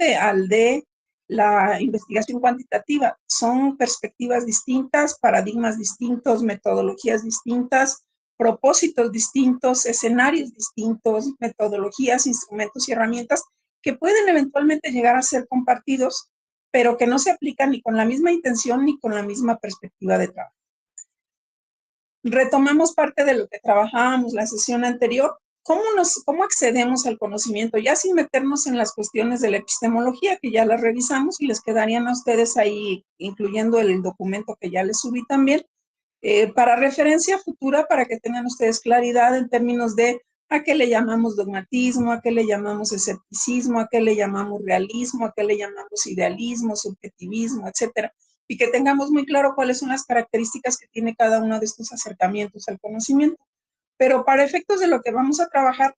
diferente al de la investigación cuantitativa. Son perspectivas distintas, paradigmas distintos, metodologías distintas, propósitos distintos, escenarios distintos, metodologías, instrumentos y herramientas que pueden eventualmente llegar a ser compartidos, pero que no se aplican ni con la misma intención ni con la misma perspectiva de trabajo. Retomamos parte de lo que trabajábamos la sesión anterior. ¿Cómo accedemos al conocimiento? Ya sin meternos en las cuestiones de la epistemología, que ya las revisamos y les quedarían a ustedes ahí, incluyendo el documento que ya les subí también, para referencia futura, para que tengan ustedes claridad en términos de a qué le llamamos dogmatismo, a qué le llamamos escepticismo, a qué le llamamos realismo, a qué le llamamos idealismo, subjetivismo, etcétera, y que tengamos muy claro cuáles son las características que tiene cada uno de estos acercamientos al conocimiento. Pero para efectos de lo que vamos a trabajar,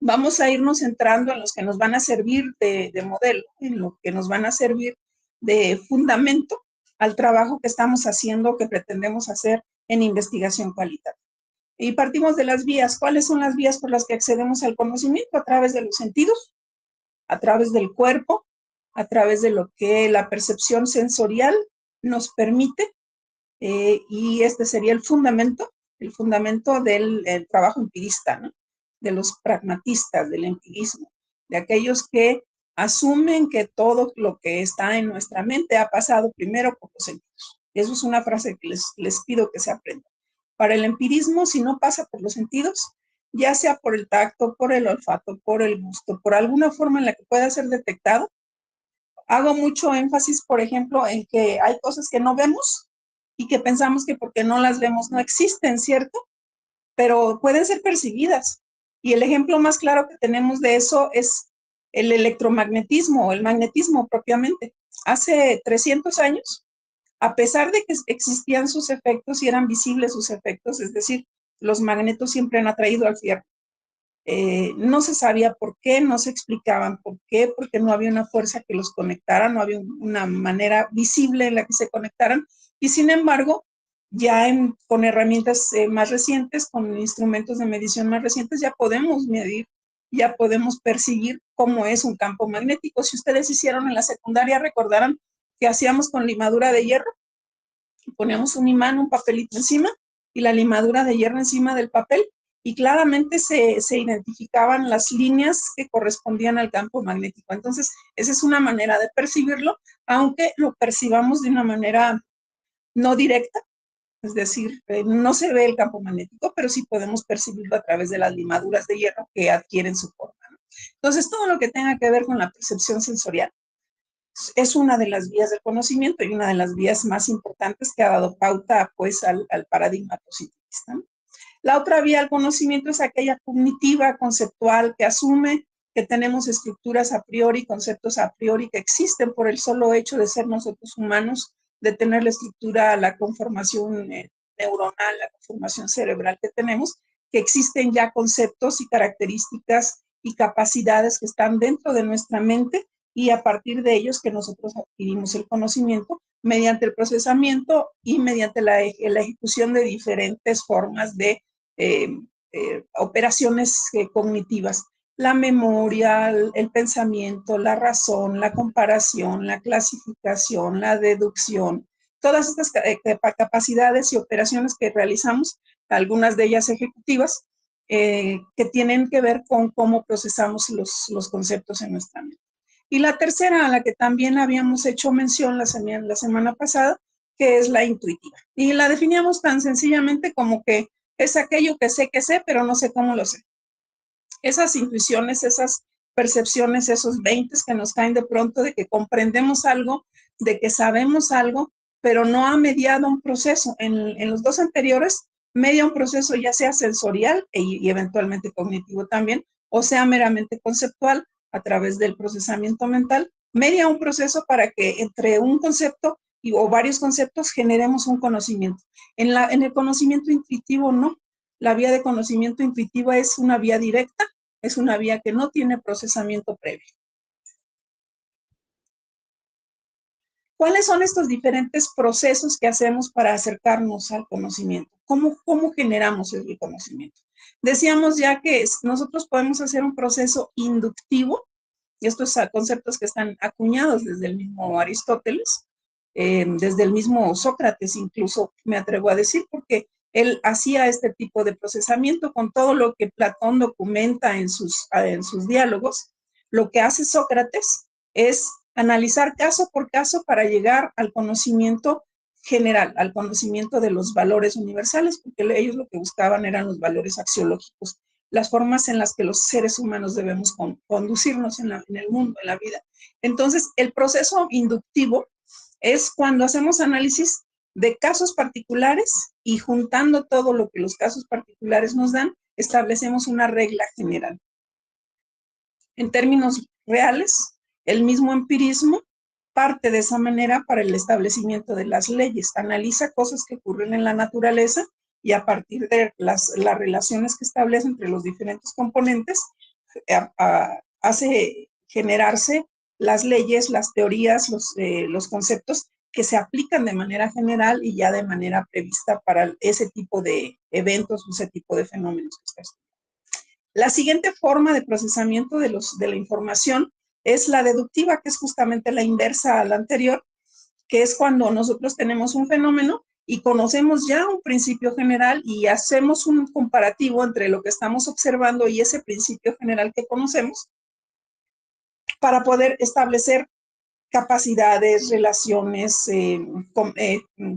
vamos a irnos centrando en los que nos van a servir de modelo, en lo que nos van a servir de fundamento al trabajo que estamos haciendo, que pretendemos hacer en investigación cualitativa. Y partimos de las vías. ¿Cuáles son las vías por las que accedemos al conocimiento? A través de los sentidos, a través del cuerpo, a través de lo que la percepción sensorial nos permite, y este sería el fundamento del trabajo empirista, ¿no? De los pragmatistas, del empirismo, de aquellos que asumen que todo lo que está en nuestra mente ha pasado primero por los sentidos. Eso es una frase que les pido que se aprendan. Para el empirismo, si no pasa por los sentidos, ya sea por el tacto, por el olfato, por el gusto, por alguna forma en la que pueda ser detectado, hago mucho énfasis, por ejemplo, en que hay cosas que no vemos y que pensamos que porque no las vemos no existen, ¿cierto? Pero pueden ser percibidas. Y el ejemplo más claro que tenemos de eso es el electromagnetismo o el magnetismo propiamente. Hace 300 años, a pesar de que existían sus efectos y eran visibles sus efectos, es decir, los magnetos siempre han atraído al fierro, no se sabía por qué, no se explicaban por qué, porque no había una fuerza que los conectara, no había una manera visible en la que se conectaran, y sin embargo, ya con herramientas más recientes, con instrumentos de medición más recientes, ya podemos medir, ya podemos percibir cómo es un campo magnético. Si ustedes hicieron en la secundaria, recordarán que hacíamos con limadura de hierro, poníamos un imán, un papelito encima, y la limadura de hierro encima del papel, y claramente se identificaban las líneas que correspondían al campo magnético. Entonces, esa es una manera de percibirlo, aunque lo percibamos de una manera no directa, es decir, no se ve el campo magnético, pero sí podemos percibirlo a través de las limaduras de hierro que adquieren su forma, ¿no? Entonces, todo lo que tenga que ver con la percepción sensorial es una de las vías del conocimiento y una de las vías más importantes que ha dado pauta, pues, al paradigma positivista, ¿no? La otra vía al conocimiento es aquella cognitiva, conceptual, que asume que tenemos estructuras a priori, conceptos a priori que existen por el solo hecho de ser nosotros humanos, de tener la estructura, la conformación neuronal, la conformación cerebral que tenemos, que existen ya conceptos y características y capacidades que están dentro de nuestra mente, y a partir de ellos que nosotros adquirimos el conocimiento mediante el procesamiento y mediante la ejecución de diferentes formas de operaciones cognitivas. La memoria, el pensamiento, la razón, la comparación, la clasificación, la deducción, todas estas capacidades y operaciones que realizamos, algunas de ellas ejecutivas, que tienen que ver con cómo procesamos los conceptos en nuestra mente. Y la tercera, a la que también habíamos hecho mención la semana pasada, que es la intuitiva. Y la definíamos tan sencillamente como que es aquello que sé, pero no sé cómo lo sé. Esas intuiciones, esas percepciones, esos 20 que nos caen de pronto de que comprendemos algo, de que sabemos algo, pero no ha mediado un proceso. En los dos anteriores, media un proceso ya sea sensorial y eventualmente cognitivo también, o sea meramente conceptual a través del procesamiento mental, media un proceso para que entre un concepto o varios conceptos generemos un conocimiento. En el conocimiento intuitivo no. La vía de conocimiento intuitivo es una vía directa, es una vía que no tiene procesamiento previo. ¿Cuáles son estos diferentes procesos que hacemos para acercarnos al conocimiento? ¿Cómo generamos el conocimiento? Decíamos ya que nosotros podemos hacer un proceso inductivo, y estos conceptos que están acuñados desde el mismo Aristóteles, desde el mismo Sócrates, incluso me atrevo a decir, porque él hacía este tipo de procesamiento con todo lo que Platón documenta en sus diálogos. Lo que hace Sócrates es analizar caso por caso para llegar al conocimiento general, al conocimiento de los valores universales, porque ellos lo que buscaban eran los valores axiológicos, las formas en las que los seres humanos debemos conducirnos en el mundo, en la vida. Entonces, el proceso inductivo es cuando hacemos análisis de casos particulares y juntando todo lo que los casos particulares nos dan, establecemos una regla general. En términos reales, el mismo empirismo parte de esa manera para el establecimiento de las leyes. Analiza cosas que ocurren en la naturaleza y a partir de las relaciones que establece entre los diferentes componentes, hace generarse las leyes, las teorías, los conceptos que se aplican de manera general y ya de manera prevista para ese tipo de eventos, ese tipo de fenómenos que está estudiando. La siguiente forma de procesamiento de la información es la deductiva, que es justamente la inversa a la anterior, que es cuando nosotros tenemos un fenómeno y conocemos ya un principio general y hacemos un comparativo entre lo que estamos observando y ese principio general que conocemos para poder establecer capacidades, relaciones,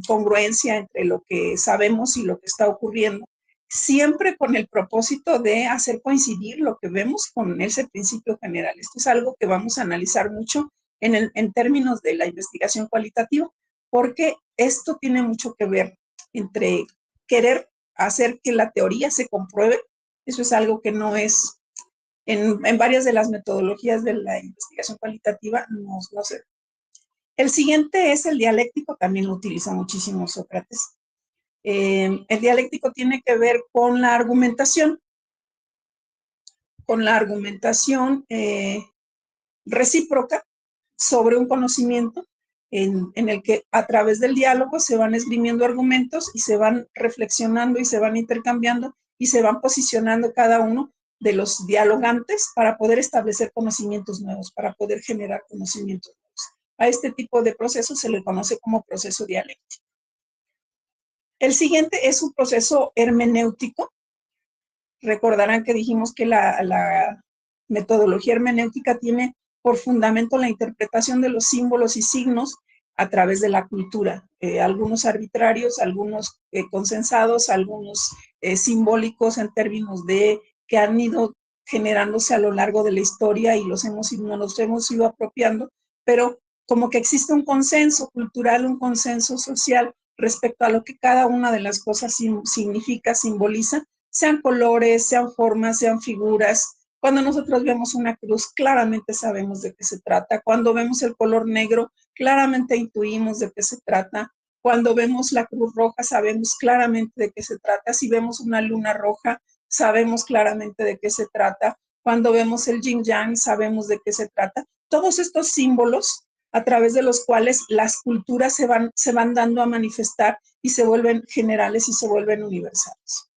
congruencia entre lo que sabemos y lo que está ocurriendo, siempre con el propósito de hacer coincidir lo que vemos con ese principio general. Esto es algo que vamos a analizar mucho en términos de la investigación cualitativa, porque esto tiene mucho que ver entre querer hacer que la teoría se compruebe. Eso es algo que no es, en varias de las metodologías de la investigación cualitativa, no se. El siguiente es el dialéctico, también lo utiliza muchísimo Sócrates. El dialéctico tiene que ver con la argumentación recíproca sobre un conocimiento en el que a través del diálogo se van esgrimiendo argumentos y se van reflexionando y se van intercambiando y se van posicionando cada uno de los dialogantes para poder establecer conocimientos nuevos, para poder generar conocimientos nuevos. A este tipo de proceso se le conoce como proceso dialéctico. El siguiente es un proceso hermenéutico. Recordarán que dijimos que la metodología hermenéutica tiene por fundamento la interpretación de los símbolos y signos a través de la cultura, algunos arbitrarios, algunos consensados, algunos simbólicos en términos de que han ido generándose a lo largo de la historia y nos hemos ido apropiando, pero como que existe un consenso cultural, un consenso social respecto a lo que cada una de las cosas significa, simboliza, sean colores, sean formas, sean figuras. Cuando nosotros vemos una cruz, claramente sabemos de qué se trata. Cuando vemos el color negro, claramente intuimos de qué se trata. Cuando vemos la cruz roja, sabemos claramente de qué se trata. Si vemos una luna roja, sabemos claramente de qué se trata. Cuando vemos el yin yang, sabemos de qué se trata. Todos estos símbolos a través de los cuales las culturas se van dando a manifestar y se vuelven generales y se vuelven universales.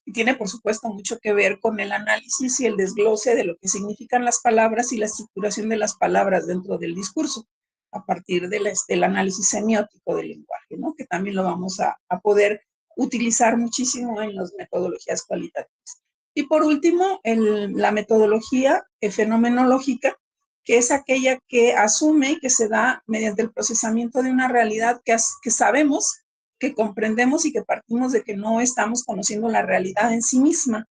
Y tiene, por supuesto, mucho que ver con el análisis y el desglose de lo que significan las palabras y la estructuración de las palabras dentro del discurso, a partir del análisis semiótico del lenguaje, ¿no? Que también lo vamos a poder utilizar muchísimo en las metodologías cualitativas. Y por último, la metodología fenomenológica, que es aquella que asume y que se da mediante el procesamiento de una realidad que sabemos, que comprendemos y que partimos de que no estamos conociendo la realidad en sí misma.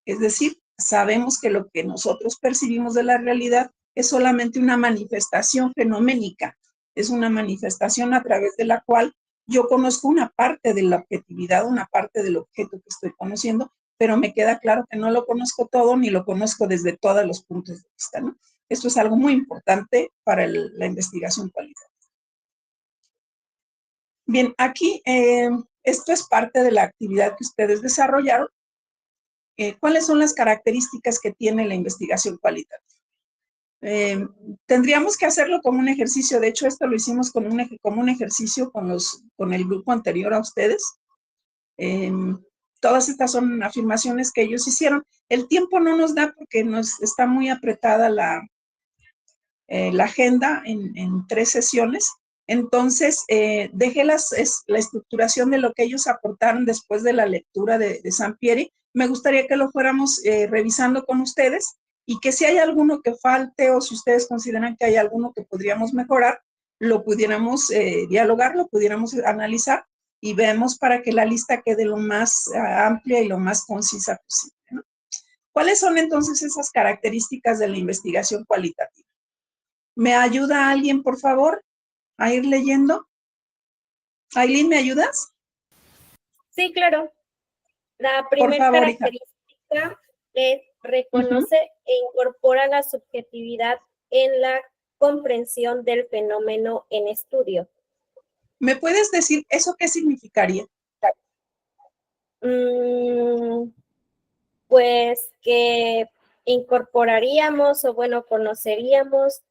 Es decir, sabemos que lo que nosotros percibimos de la realidad es solamente una manifestación fenoménica, es una manifestación a través de la cual yo conozco una parte de la objetividad, una parte del objeto que estoy conociendo, pero me queda claro que no lo conozco todo ni lo conozco desde todos los puntos de vista, ¿no? Esto es algo muy importante para la investigación cualitativa. Bien, aquí esto es parte de la actividad que ustedes desarrollaron. ¿Cuáles son las características que tiene la investigación cualitativa? Tendríamos que hacerlo como un ejercicio. De hecho, esto lo hicimos como un ejercicio con el grupo anterior a ustedes. Todas estas son afirmaciones que ellos hicieron. El tiempo no nos da porque nos está muy apretada la agenda en 3 sesiones. Entonces, dejé la estructuración de lo que ellos aportaron después de la lectura de Sampieri. Me gustaría que lo fuéramos revisando con ustedes y que si hay alguno que falte o si ustedes consideran que hay alguno que podríamos mejorar, lo pudiéramos dialogar, lo pudiéramos analizar y vemos para que la lista quede lo más amplia y lo más concisa posible, ¿no? ¿Cuáles son entonces esas características de la investigación cualitativa? ¿Me ayuda alguien, por favor, a ir leyendo? Aileen, ¿me ayudas? Sí, claro. La Por primera favor, hija. característica es reconoce e incorpora la subjetividad en la comprensión del fenómeno en estudio. ¿Me puedes decir eso qué significaría? Pues que incorporaríamos o bueno, conoceríamos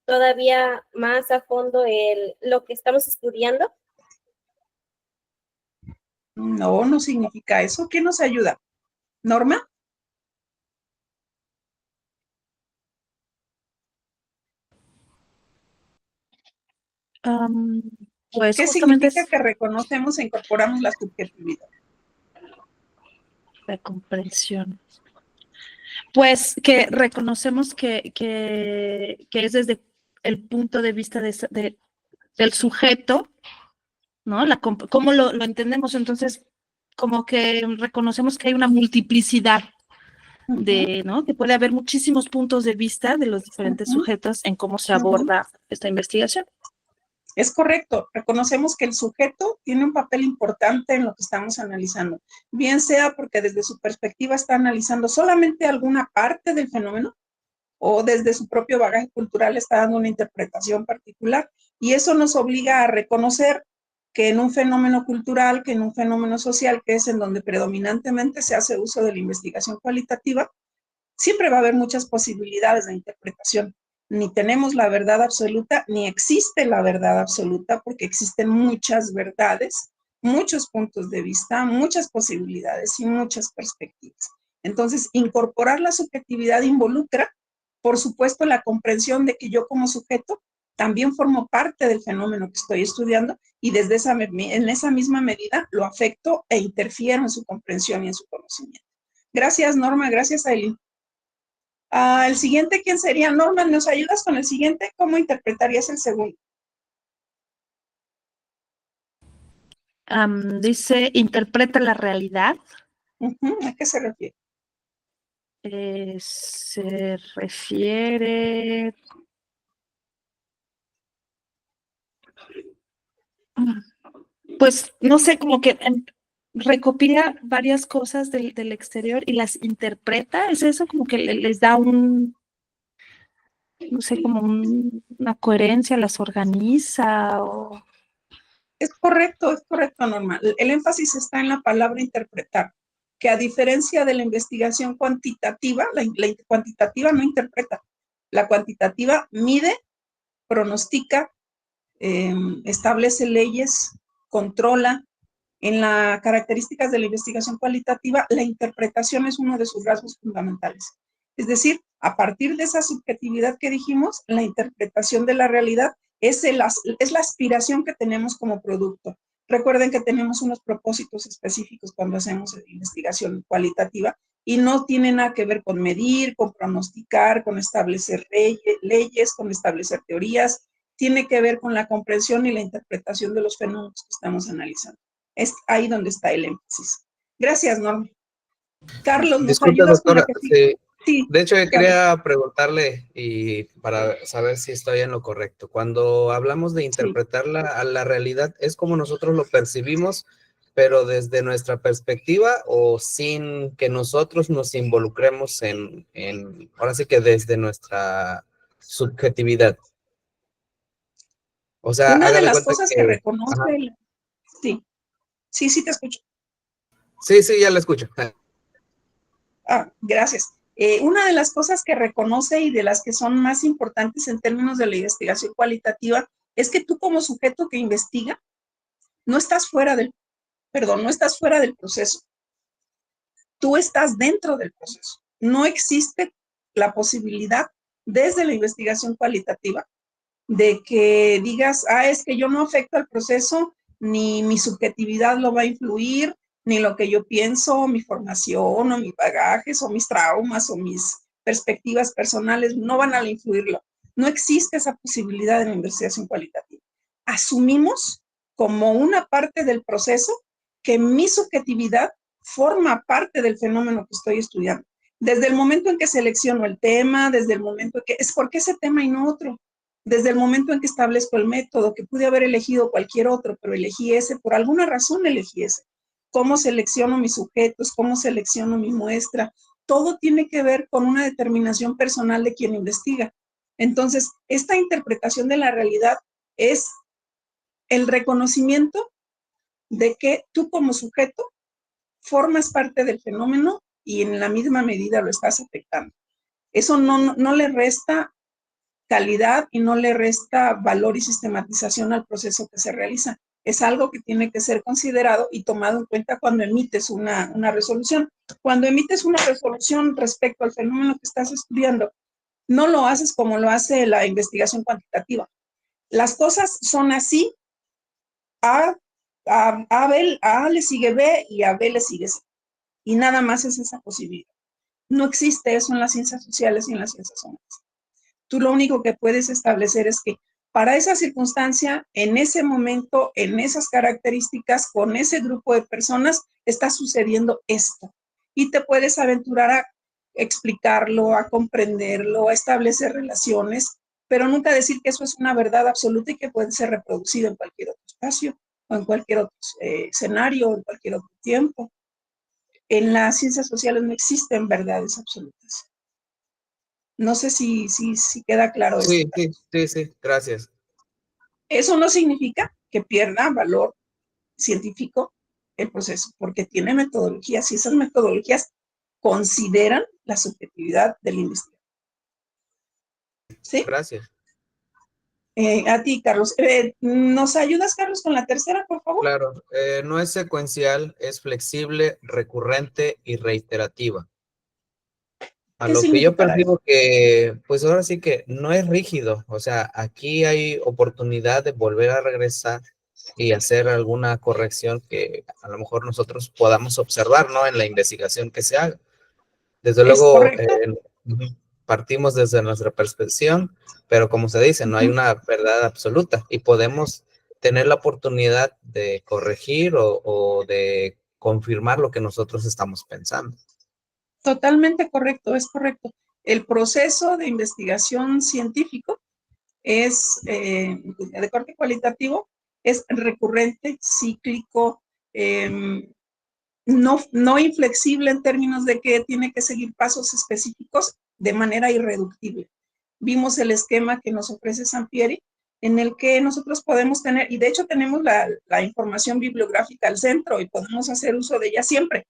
todavía más a fondo lo que estamos estudiando. No, no significa eso. ¿Qué nos ayuda? ¿Norma? Pues ¿Qué justamente significa que reconocemos e incorporamos la subjetividad? la comprensión. Pues que reconocemos que es desde el punto de vista del sujeto, ¿no? ¿Cómo lo entendemos? Entonces, como que reconocemos que hay una multiplicidad ¿no? Que puede haber muchísimos puntos de vista de los diferentes sujetos en cómo se aborda esta investigación. Es correcto, reconocemos que el sujeto tiene un papel importante en lo que estamos analizando, bien sea porque desde su perspectiva está analizando solamente alguna parte del fenómeno o desde su propio bagaje cultural está dando una interpretación particular, y eso nos obliga a reconocer que en un fenómeno cultural, que en un fenómeno social, que es en donde predominantemente se hace uso de la investigación cualitativa, siempre va a haber muchas posibilidades de interpretación. Ni tenemos la verdad absoluta, ni existe la verdad absoluta, porque existen muchas verdades, muchos puntos de vista, muchas posibilidades y muchas perspectivas. Entonces, incorporar la subjetividad involucra, por supuesto, la comprensión de que yo como sujeto también formo parte del fenómeno que estoy estudiando y en esa misma medida lo afecto e interfiero en su comprensión y en su conocimiento. Gracias, Norma. Gracias, Aileen. El siguiente, ¿quién sería? Norman, ¿nos ayudas con el siguiente? ¿Cómo interpretarías el segundo? Dice, interpreta la realidad. ¿A qué se refiere? Se refiere... Pues, no sé, como que recopila varias cosas del exterior y las interpreta. ¿Es eso? Como que les da no sé, como una coherencia, las organiza o... Es correcto, Norma. El énfasis está en la palabra interpretar, que a diferencia de la investigación cuantitativa, la cuantitativa no interpreta. La cuantitativa mide, pronostica, establece leyes, controla. En las características de la investigación cualitativa, la interpretación es uno de sus rasgos fundamentales. Es decir, a partir de esa subjetividad que dijimos, la interpretación de la realidad es la aspiración que tenemos como producto. Recuerden que tenemos unos propósitos específicos cuando hacemos investigación cualitativa y no tiene nada que ver con medir, con pronosticar, con establecer leyes, con establecer teorías. Tiene que ver con la comprensión y la interpretación de los fenómenos que estamos analizando. Es ahí donde está el énfasis. Gracias, Norma. Carlos, ¿nos Disculpe, ayudas con la doctora, que sigue? Sí. De hecho, yo Carlos. quería preguntarle y para saber si estoy en lo correcto. Cuando hablamos de interpretar a la realidad, ¿es como nosotros lo percibimos, pero desde nuestra perspectiva o sin que nosotros nos involucremos ahora sí que desde nuestra subjetividad? O sea, Una haga de de las cuenta cosas que que... reconoce, sí, te escucho. Sí, ya la escucho. Gracias. Una de las cosas que reconoce y de las que son más importantes en términos de la investigación cualitativa es que tú como sujeto que investiga no estás fuera del perdón, no estás fuera del proceso. Tú estás dentro del proceso. No existe la posibilidad desde la investigación cualitativa de que digas, es que yo no afecto al proceso, ni mi subjetividad lo va a influir, ni lo que yo pienso, mi formación, o mis bagajes, o mis traumas, o mis perspectivas personales no van a influirlo. No existe esa posibilidad en la investigación cualitativa. Asumimos como una parte del proceso que mi subjetividad forma parte del fenómeno que estoy estudiando. Desde el momento en que selecciono el tema, desde el momento en que es por qué ese tema y no otro, desde el momento en que establezco el método, que pude haber elegido cualquier otro, pero elegí ese, por alguna razón elegí ese. Cómo selecciono mis sujetos, cómo selecciono mi muestra, todo tiene que ver con una determinación personal de quien investiga. Entonces, esta interpretación de la realidad es el reconocimiento de que tú como sujeto formas parte del fenómeno y en la misma medida lo estás afectando. Eso no le resta calidad y no le resta valor y sistematización al proceso que se realiza. Es algo que tiene que ser considerado y tomado en cuenta cuando emites una resolución. Cuando emites una resolución respecto al fenómeno que estás estudiando, no lo haces como lo hace la investigación cuantitativa. Las cosas son así, A le sigue B y a B le sigue C. Y nada más es esa posibilidad. No existe eso en las ciencias sociales y en las ciencias humanas. Tú lo único que puedes establecer es que para esa circunstancia, en ese momento, en esas características, con ese grupo de personas, está sucediendo esto. Y te puedes aventurar a explicarlo, a comprenderlo, a establecer relaciones, pero nunca decir que eso es una verdad absoluta y que puede ser reproducido en cualquier otro espacio o en cualquier otro escenario o en cualquier otro tiempo. En las ciencias sociales no existen verdades absolutas. No sé si queda claro Sí, esto. sí, gracias. Eso no significa que pierda valor científico el proceso, porque tiene metodologías y esas metodologías consideran la subjetividad del investigador. ¿Sí? Gracias. A ti, Carlos. ¿Nos ayudas, Carlos, con la tercera, por favor? Claro, no es secuencial, es flexible, recurrente y reiterativa. A ¿Qué lo que yo significará eso? percibo que, pues ahora sí que no es rígido, o sea, aquí hay oportunidad de volver a regresar y hacer alguna corrección que a lo mejor nosotros podamos observar, ¿no? En la investigación que se haga. Desde ¿Es luego, correcto? partimos desde nuestra perspectiva, pero como se dice, no hay una verdad absoluta y podemos tener la oportunidad de corregir o de confirmar lo que nosotros estamos pensando. Totalmente correcto, es correcto. El proceso de investigación científico es de corte cualitativo, es recurrente, cíclico, no inflexible en términos de que tiene que seguir pasos específicos de manera irreductible. Vimos el esquema que nos ofrece Sampieri, en el que nosotros podemos tener, y de hecho tenemos la información bibliográfica al centro y podemos hacer uso de ella siempre,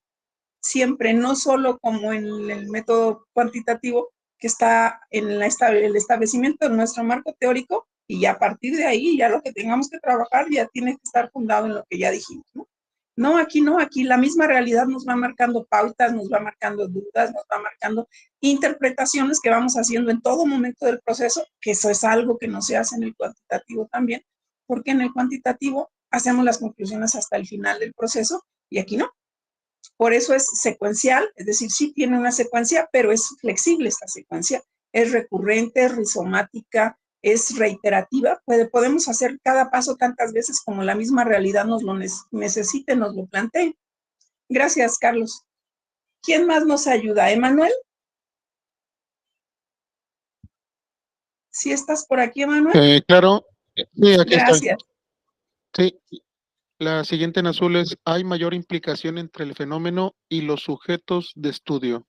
no solo como en el método cuantitativo que está en el establecimiento de nuestro marco teórico, y a partir de ahí ya lo que tengamos que trabajar ya tiene que estar fundado en lo que ya dijimos, ¿no? No, aquí la misma realidad nos va marcando pautas, nos va marcando dudas, nos va marcando interpretaciones que vamos haciendo en todo momento del proceso, que eso es algo que no se hace en el cuantitativo también, porque en el cuantitativo hacemos las conclusiones hasta el final del proceso y aquí no. Por eso es secuencial, es decir, sí tiene una secuencia, pero es flexible esta secuencia, es recurrente, es rizomática, es reiterativa, podemos hacer cada paso tantas veces como la misma realidad nos lo necesite, nos lo plantee. Gracias, Carlos. ¿Quién más nos ayuda? ¿Emanuel? ¿Sí estás por aquí, Emanuel? Claro, sí, aquí estoy. Gracias. Sí, la siguiente en azul es, ¿hay mayor implicación entre el fenómeno y los sujetos de estudio?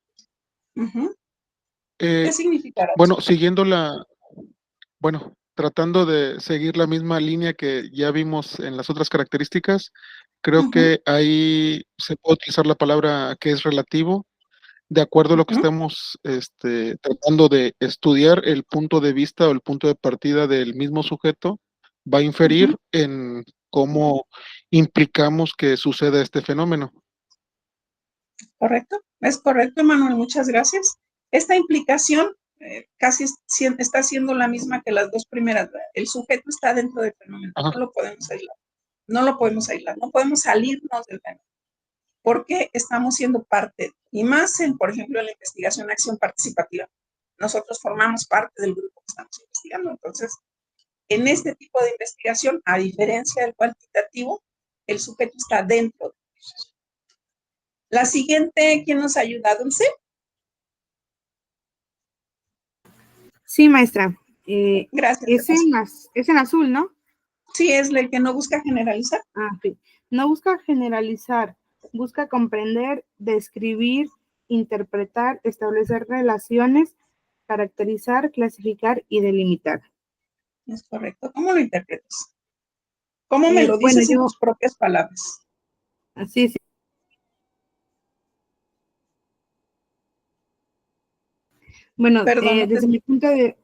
¿Qué significará eso? Bueno, tratando de seguir la misma línea que ya vimos en las otras características, creo que ahí se puede utilizar la palabra que es relativo, de acuerdo a lo que estemos tratando de estudiar, el punto de vista o el punto de partida del mismo sujeto va a inferir en cómo implicamos que suceda este fenómeno. ¿Correcto? Es correcto, Manuel, muchas gracias. Esta implicación casi está siendo la misma que las dos primeras. El sujeto está dentro del fenómeno, Ajá. no lo podemos aislar. No lo podemos aislar, no podemos salirnos del fenómeno, porque estamos siendo parte, y más en, por ejemplo, en la investigación acción participativa. Nosotros formamos parte del grupo que estamos investigando, entonces, en este tipo de investigación, a diferencia del cuantitativo, el sujeto está dentro del proceso. La siguiente, ¿quién nos ayuda, Dulce? Sí, maestra. Gracias. Es en azul, ¿no? Sí, es el que no busca generalizar. Ah, sí. No busca generalizar, busca comprender, describir, interpretar, establecer relaciones, caracterizar, clasificar y delimitar. Es correcto. ¿Cómo lo interpretas? ¿Cómo me lo Bueno, dices en tus propias palabras? Así sí. Bueno, Perdón, desde mi punto de...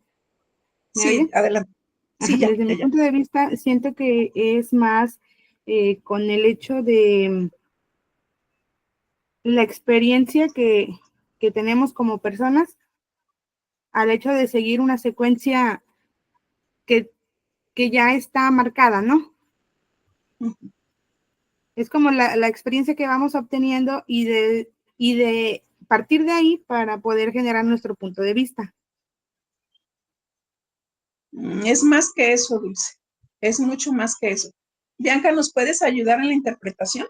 ¿Me sí, oye? adelante. Sí, ya, Desde mi punto de vista, siento que es más con el hecho de la experiencia que tenemos como personas al hecho de seguir una secuencia que ya está marcada, ¿no? Es como la experiencia que vamos obteniendo y de partir de ahí para poder generar nuestro punto de vista. Es más que eso, Dulce. Es mucho más que eso. Bianca, ¿nos puedes ayudar en la interpretación?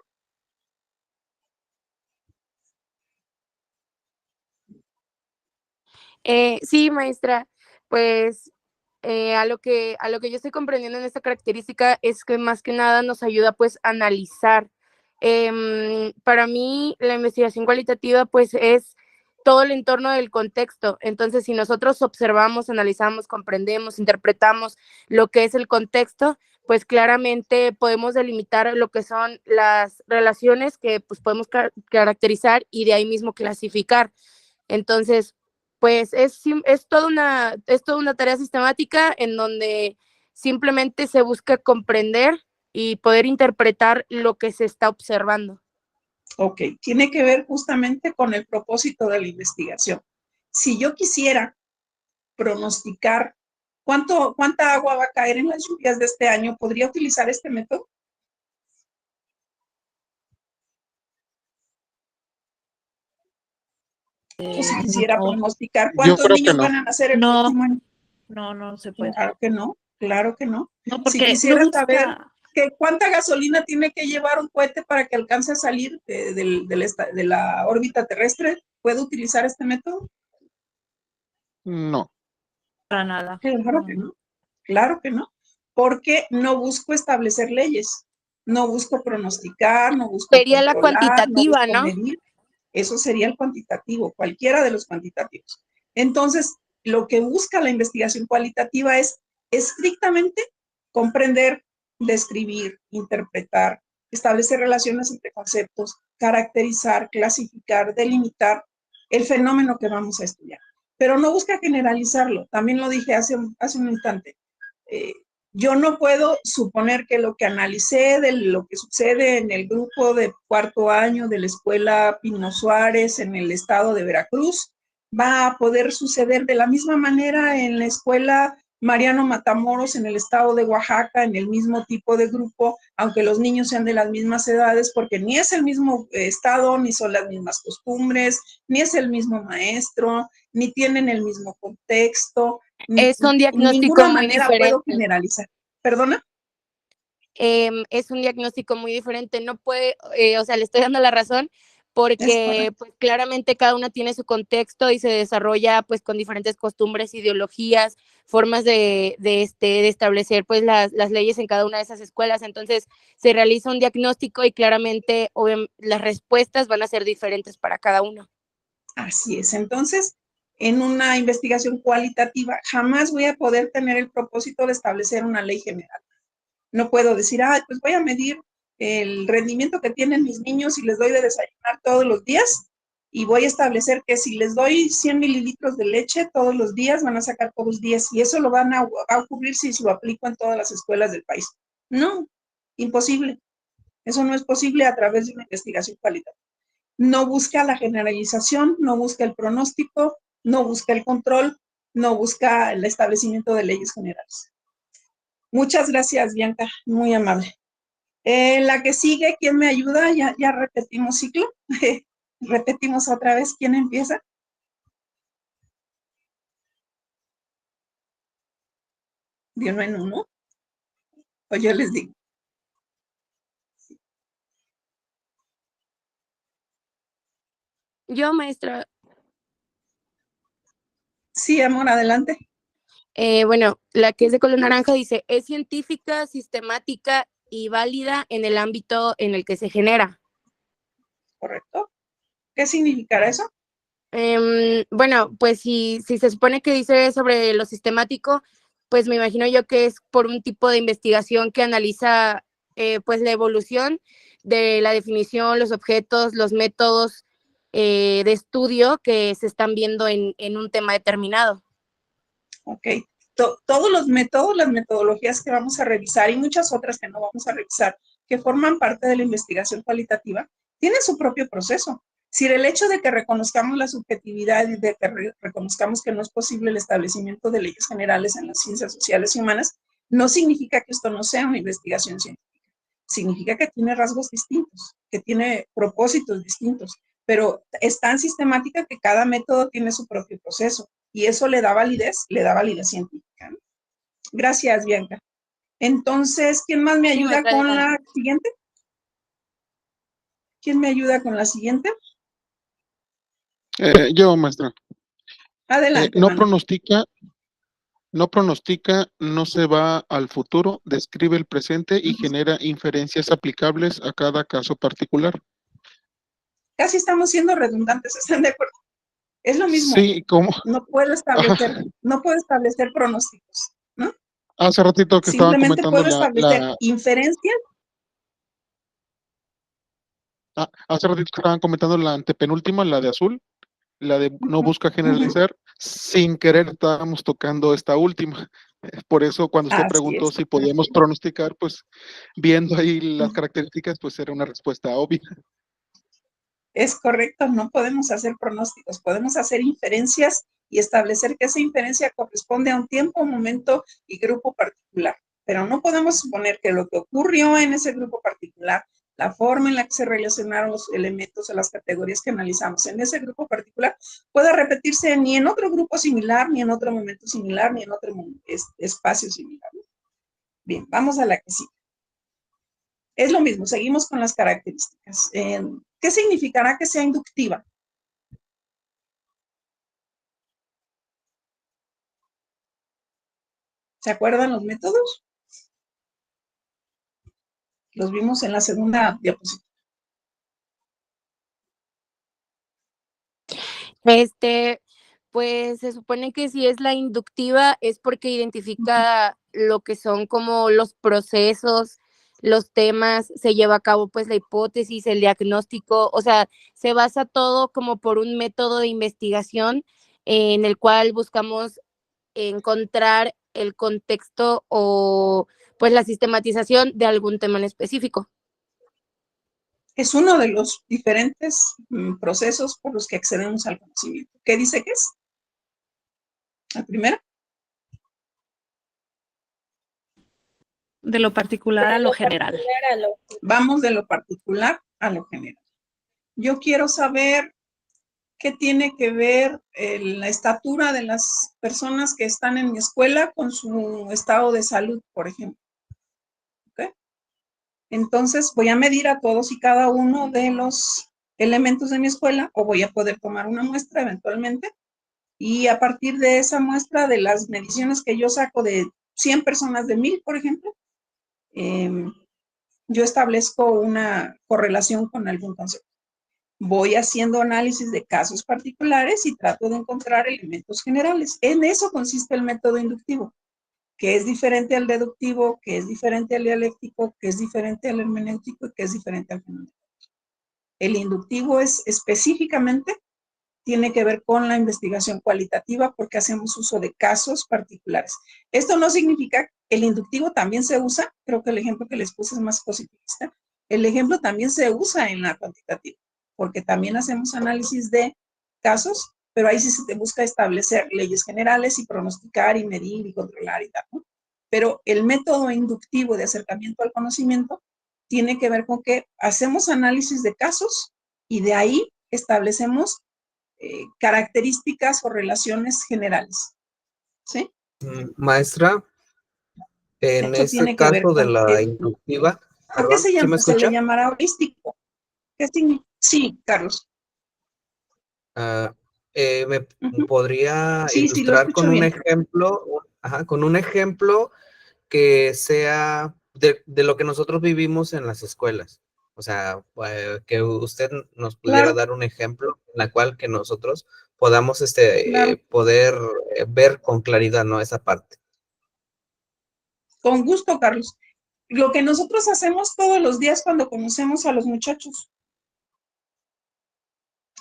Sí, maestra, pues a lo que yo estoy comprendiendo en esta característica es que más que nada nos ayuda pues a analizar. Para mí la investigación cualitativa pues es todo el entorno del contexto. Entonces, si nosotros observamos, analizamos, comprendemos, interpretamos lo que es el contexto, pues claramente podemos delimitar lo que son las relaciones que pues podemos caracterizar y de ahí mismo clasificar. Entonces, pues es toda una tarea sistemática en donde simplemente se busca comprender y poder interpretar lo que se está observando. Ok, tiene que ver justamente con el propósito de la investigación. Si yo quisiera pronosticar cuánta agua va a caer en las lluvias de este año, ¿podría utilizar este método? O si quisiera pronosticar cuántos niños van a nacer el próximo año. No se puede. Claro que no, claro que no. No, porque si quisiera no busca... saber cuánta gasolina tiene que llevar un cohete para que alcance a salir de la órbita terrestre, ¿puedo utilizar este método? No. Para nada. Claro que no. Claro que no. Porque no busco establecer leyes, no busco pronosticar, no busco Sería la controlar, no cuantitativa, busco ¿no? medir. Eso sería el cuantitativo, cualquiera de los cuantitativos. Entonces, lo que busca la investigación cualitativa es estrictamente comprender, describir, interpretar, establecer relaciones entre conceptos, caracterizar, clasificar, delimitar el fenómeno que vamos a estudiar. Pero no busca generalizarlo. También lo dije hace un instante. Yo no puedo suponer que lo que analicé de lo que sucede en el grupo de cuarto año de la escuela Pino Suárez en el estado de Veracruz va a poder suceder de la misma manera en la escuela Mariano Matamoros en el estado de Oaxaca, en el mismo tipo de grupo, aunque los niños sean de las mismas edades, porque ni es el mismo estado, ni son las mismas costumbres, ni es el mismo maestro, ni tienen el mismo contexto. Es un diagnóstico ninguna muy manera diferente. puedo generalizar. ¿Perdona? Es un diagnóstico muy diferente. No puede, o sea, le estoy dando la razón porque pues claramente cada una tiene su contexto y se desarrolla pues con diferentes costumbres, ideologías, formas de establecer pues las leyes en cada una de esas escuelas. Entonces se realiza un diagnóstico y claramente las respuestas van a ser diferentes para cada uno. Así es. Entonces, en una investigación cualitativa jamás voy a poder tener el propósito de establecer una ley general. No puedo decir, pues voy a medir el rendimiento que tienen mis niños y les doy de desayunar todos los días y voy a establecer que si les doy 100 mililitros de leche todos los días, van a sacar todos los días y eso lo van a ocurrir si lo aplico en todas las escuelas del país. No, Imposible. Eso no es posible a través de una investigación cualitativa. No busca la generalización, no busca el pronóstico, no busca el control, no busca el establecimiento de leyes generales. Muchas gracias, Bianca, muy amable. La que sigue, ¿quién me ayuda? Ya repetimos ciclo. Repetimos otra vez, ¿quién empieza? ¿Dieron en uno? O yo les digo. Yo, maestra, Sí, amor, adelante. bueno, la que es de color naranja dice, es científica, sistemática y válida en el ámbito en el que se genera. ¿Correcto? ¿Qué significará eso? Bueno, pues si se supone que dice sobre lo sistemático, pues me imagino yo que es por un tipo de investigación que analiza pues la evolución de la definición, los objetos, los métodos de estudio que se están viendo en un tema determinado. Ok. Todos los métodos, las metodologías que vamos a revisar y muchas otras que no vamos a revisar, que forman parte de la investigación cualitativa, tienen su propio proceso. Si el hecho de que reconozcamos la subjetividad y de que reconozcamos que no es posible el establecimiento de leyes generales en las ciencias sociales y humanas, no significa que esto no sea una investigación científica. Significa que tiene rasgos distintos, que tiene propósitos distintos, pero es tan sistemática que cada método tiene su propio proceso y eso le da validez científica, ¿no? Gracias, Bianca. Entonces, ¿quién más me ayuda con la siguiente? ¿Quién me ayuda con la siguiente? Yo, maestra. Adelante, No hermano. pronostica, no se va al futuro, describe el presente y genera inferencias aplicables a cada caso particular. Casi estamos siendo redundantes, ¿están de acuerdo? Es lo mismo. Sí, ¿cómo? No puedo establecer pronósticos, ¿no? Hace ratito que estaban Simplemente comentando puedo establecer inferencias. hace ratito que estaban comentando la antepenúltima, la de azul, la de no busca generalizar, sin querer estábamos tocando esta última. Por eso cuando usted Así preguntó es. si podíamos pronosticar, pues viendo ahí las características, pues era una respuesta obvia. Es correcto, no podemos hacer pronósticos, podemos hacer inferencias y establecer que esa inferencia corresponde a un tiempo, momento y grupo particular. Pero no podemos suponer que lo que ocurrió en ese grupo particular, la forma en la que se relacionaron los elementos o las categorías que analizamos en ese grupo particular, pueda repetirse ni en otro grupo similar, ni en otro momento similar, ni en otro espacio similar. Bien, vamos a la que sigue. Es lo mismo, seguimos con las características. ¿Qué significará que sea inductiva? ¿Se acuerdan los métodos? Los vimos en la segunda diapositiva. Pues se supone que si es la inductiva es porque identifica lo que son como los procesos, los temas, se lleva a cabo pues la hipótesis, el diagnóstico, o sea, se basa todo como por un método de investigación en el cual buscamos encontrar el contexto o pues la sistematización de algún tema en específico. Es uno de los diferentes procesos por los que accedemos al conocimiento. ¿Qué dice que es? ¿La primera? De lo particular a lo general. Vamos de lo particular a lo general. Yo quiero saber qué tiene que ver la estatura de las personas que están en mi escuela con su estado de salud, por ejemplo. ¿Okay? Entonces voy a medir a todos y cada uno de los elementos de mi escuela, o voy a poder tomar una muestra eventualmente, y a partir de esa muestra, de las mediciones que yo saco de 100 personas de 1000, por ejemplo, yo establezco una correlación con algún concepto. Voy haciendo análisis de casos particulares y trato de encontrar elementos generales. En eso consiste el método inductivo, que es diferente al deductivo, que es diferente al dialéctico, que es diferente al hermenéutico y que es diferente al fenomenológico. El inductivo es específicamente tiene que ver con la investigación cualitativa porque hacemos uso de casos particulares. Esto no significa que el inductivo también se usa, creo que el ejemplo que les puse es más positivista, el ejemplo también se usa en la cuantitativa, porque también hacemos análisis de casos, pero ahí sí se te busca establecer leyes generales y pronosticar y medir y controlar y tal, ¿no? Pero el método inductivo de acercamiento al conocimiento tiene que ver con que hacemos análisis de casos y de ahí establecemos características o relaciones generales. ¿Sí? Maestra, en Esto este tiene que ver caso de con la inductiva, ¿por qué perdón, ¿sí me se le escucha? llamará holístico? ¿Qué significa? Sí, Carlos. Ah, ¿me Ujú. podría Sí, sí, lo ilustrar con escucho un bien. ejemplo? Ajá, con un ejemplo que sea de lo que nosotros vivimos en las escuelas. O sea, que usted nos pudiera Claro, dar un ejemplo en la cual que nosotros podamos claro. poder ver con claridad, ¿no? Esa parte. Con gusto, Carlos. Lo que nosotros hacemos todos los días cuando conocemos a los muchachos,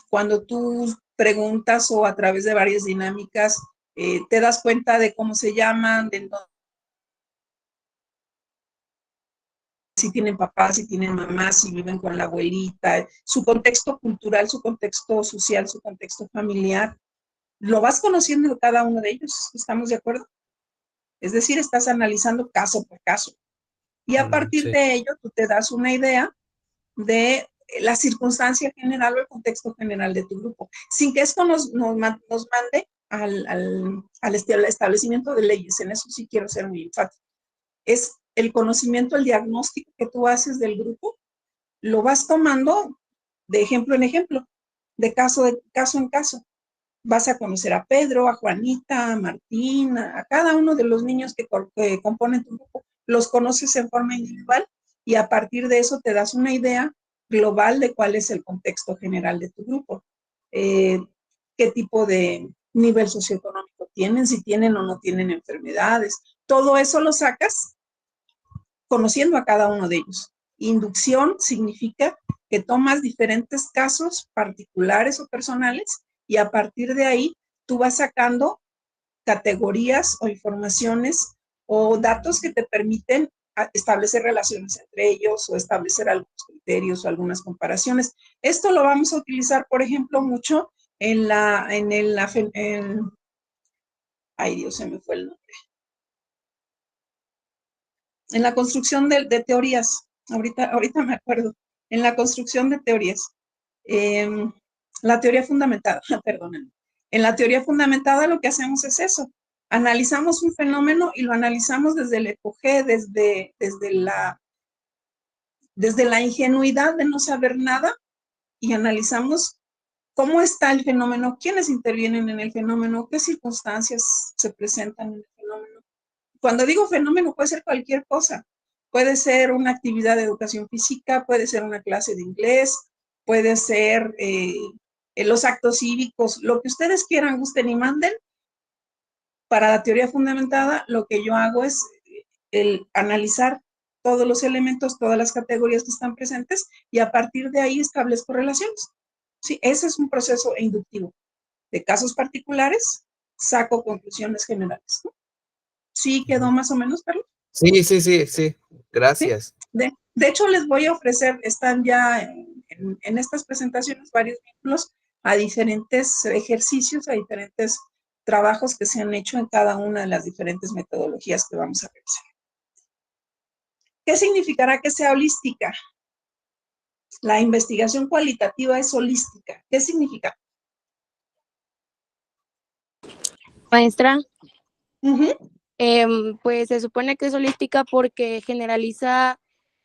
cuando tú preguntas o a través de varias dinámicas, te das cuenta de cómo se llaman, de si tienen papá, si tienen mamá, si viven con la abuelita, su contexto cultural, su contexto social, su contexto familiar. Lo vas conociendo de cada uno de ellos, ¿estamos de acuerdo? Es decir, estás analizando caso por caso. Y a partir Sí. de ello, tú te das una idea de la circunstancia general o el contexto general de tu grupo, sin que esto nos mande al establecimiento de leyes. En eso sí quiero ser muy enfático. Es el conocimiento, el diagnóstico que tú haces del grupo, lo vas tomando de ejemplo en ejemplo, de caso en caso. Vas a conocer a Pedro, a Juanita, a Martín, a cada uno de los niños que componen tu grupo. Los conoces en forma individual y a partir de eso te das una idea global de cuál es el contexto general de tu grupo. Qué tipo de nivel socioeconómico tienen, si tienen o no tienen enfermedades. Todo eso lo sacas conociendo a cada uno de ellos. Inducción significa que tomas diferentes casos particulares o personales y a partir de ahí tú vas sacando categorías o informaciones o datos que te permiten establecer relaciones entre ellos o establecer algunos criterios o algunas comparaciones. Esto lo vamos a utilizar, por ejemplo, mucho ay Dios, se me fue el nombre. En la construcción de teorías, ahorita me acuerdo, en la construcción de teorías, la teoría fundamentada, perdónenme. En la teoría fundamentada lo que hacemos es eso, analizamos un fenómeno y lo analizamos desde el epogé, desde la ingenuidad de no saber nada y analizamos cómo está el fenómeno, quiénes intervienen en el fenómeno, qué circunstancias se presentan en el fenómeno. Cuando digo fenómeno puede ser cualquier cosa, puede ser una actividad de educación física, puede ser una clase de inglés, puede ser los actos cívicos, lo que ustedes quieran, gusten y manden. Para la teoría fundamentada, lo que yo hago es el analizar todos los elementos, todas las categorías que están presentes y a partir de ahí establezco relaciones. Sí, ese es un proceso inductivo. De casos particulares, saco conclusiones generales, ¿no? ¿Sí quedó más o menos, Carlos? Sí, sí, sí, sí. ¿Sí? Gracias. De hecho, les voy a ofrecer, están ya en estas presentaciones varios vínculos a diferentes ejercicios, a diferentes trabajos que se han hecho en cada una de las diferentes metodologías que vamos a revisar. ¿Qué significará que sea holística? La investigación cualitativa es holística. ¿Qué significa? Maestra, Uh-huh. pues se supone que es holística porque generaliza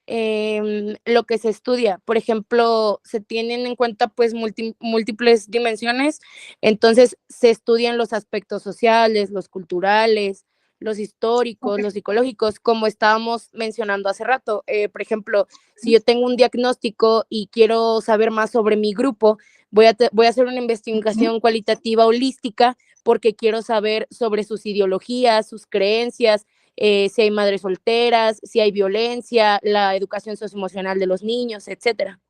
lo que se estudia. Por ejemplo, se tienen en cuenta pues múltiples dimensiones, entonces se estudian los aspectos sociales, los culturales, los históricos, Okay. los psicológicos, como estábamos mencionando hace rato. Por ejemplo, si yo tengo un diagnóstico y quiero saber más sobre mi grupo, voy a hacer una investigación cualitativa holística porque quiero saber sobre sus ideologías, sus creencias, si hay madres solteras, si hay violencia, la educación socioemocional de los niños, etcétera.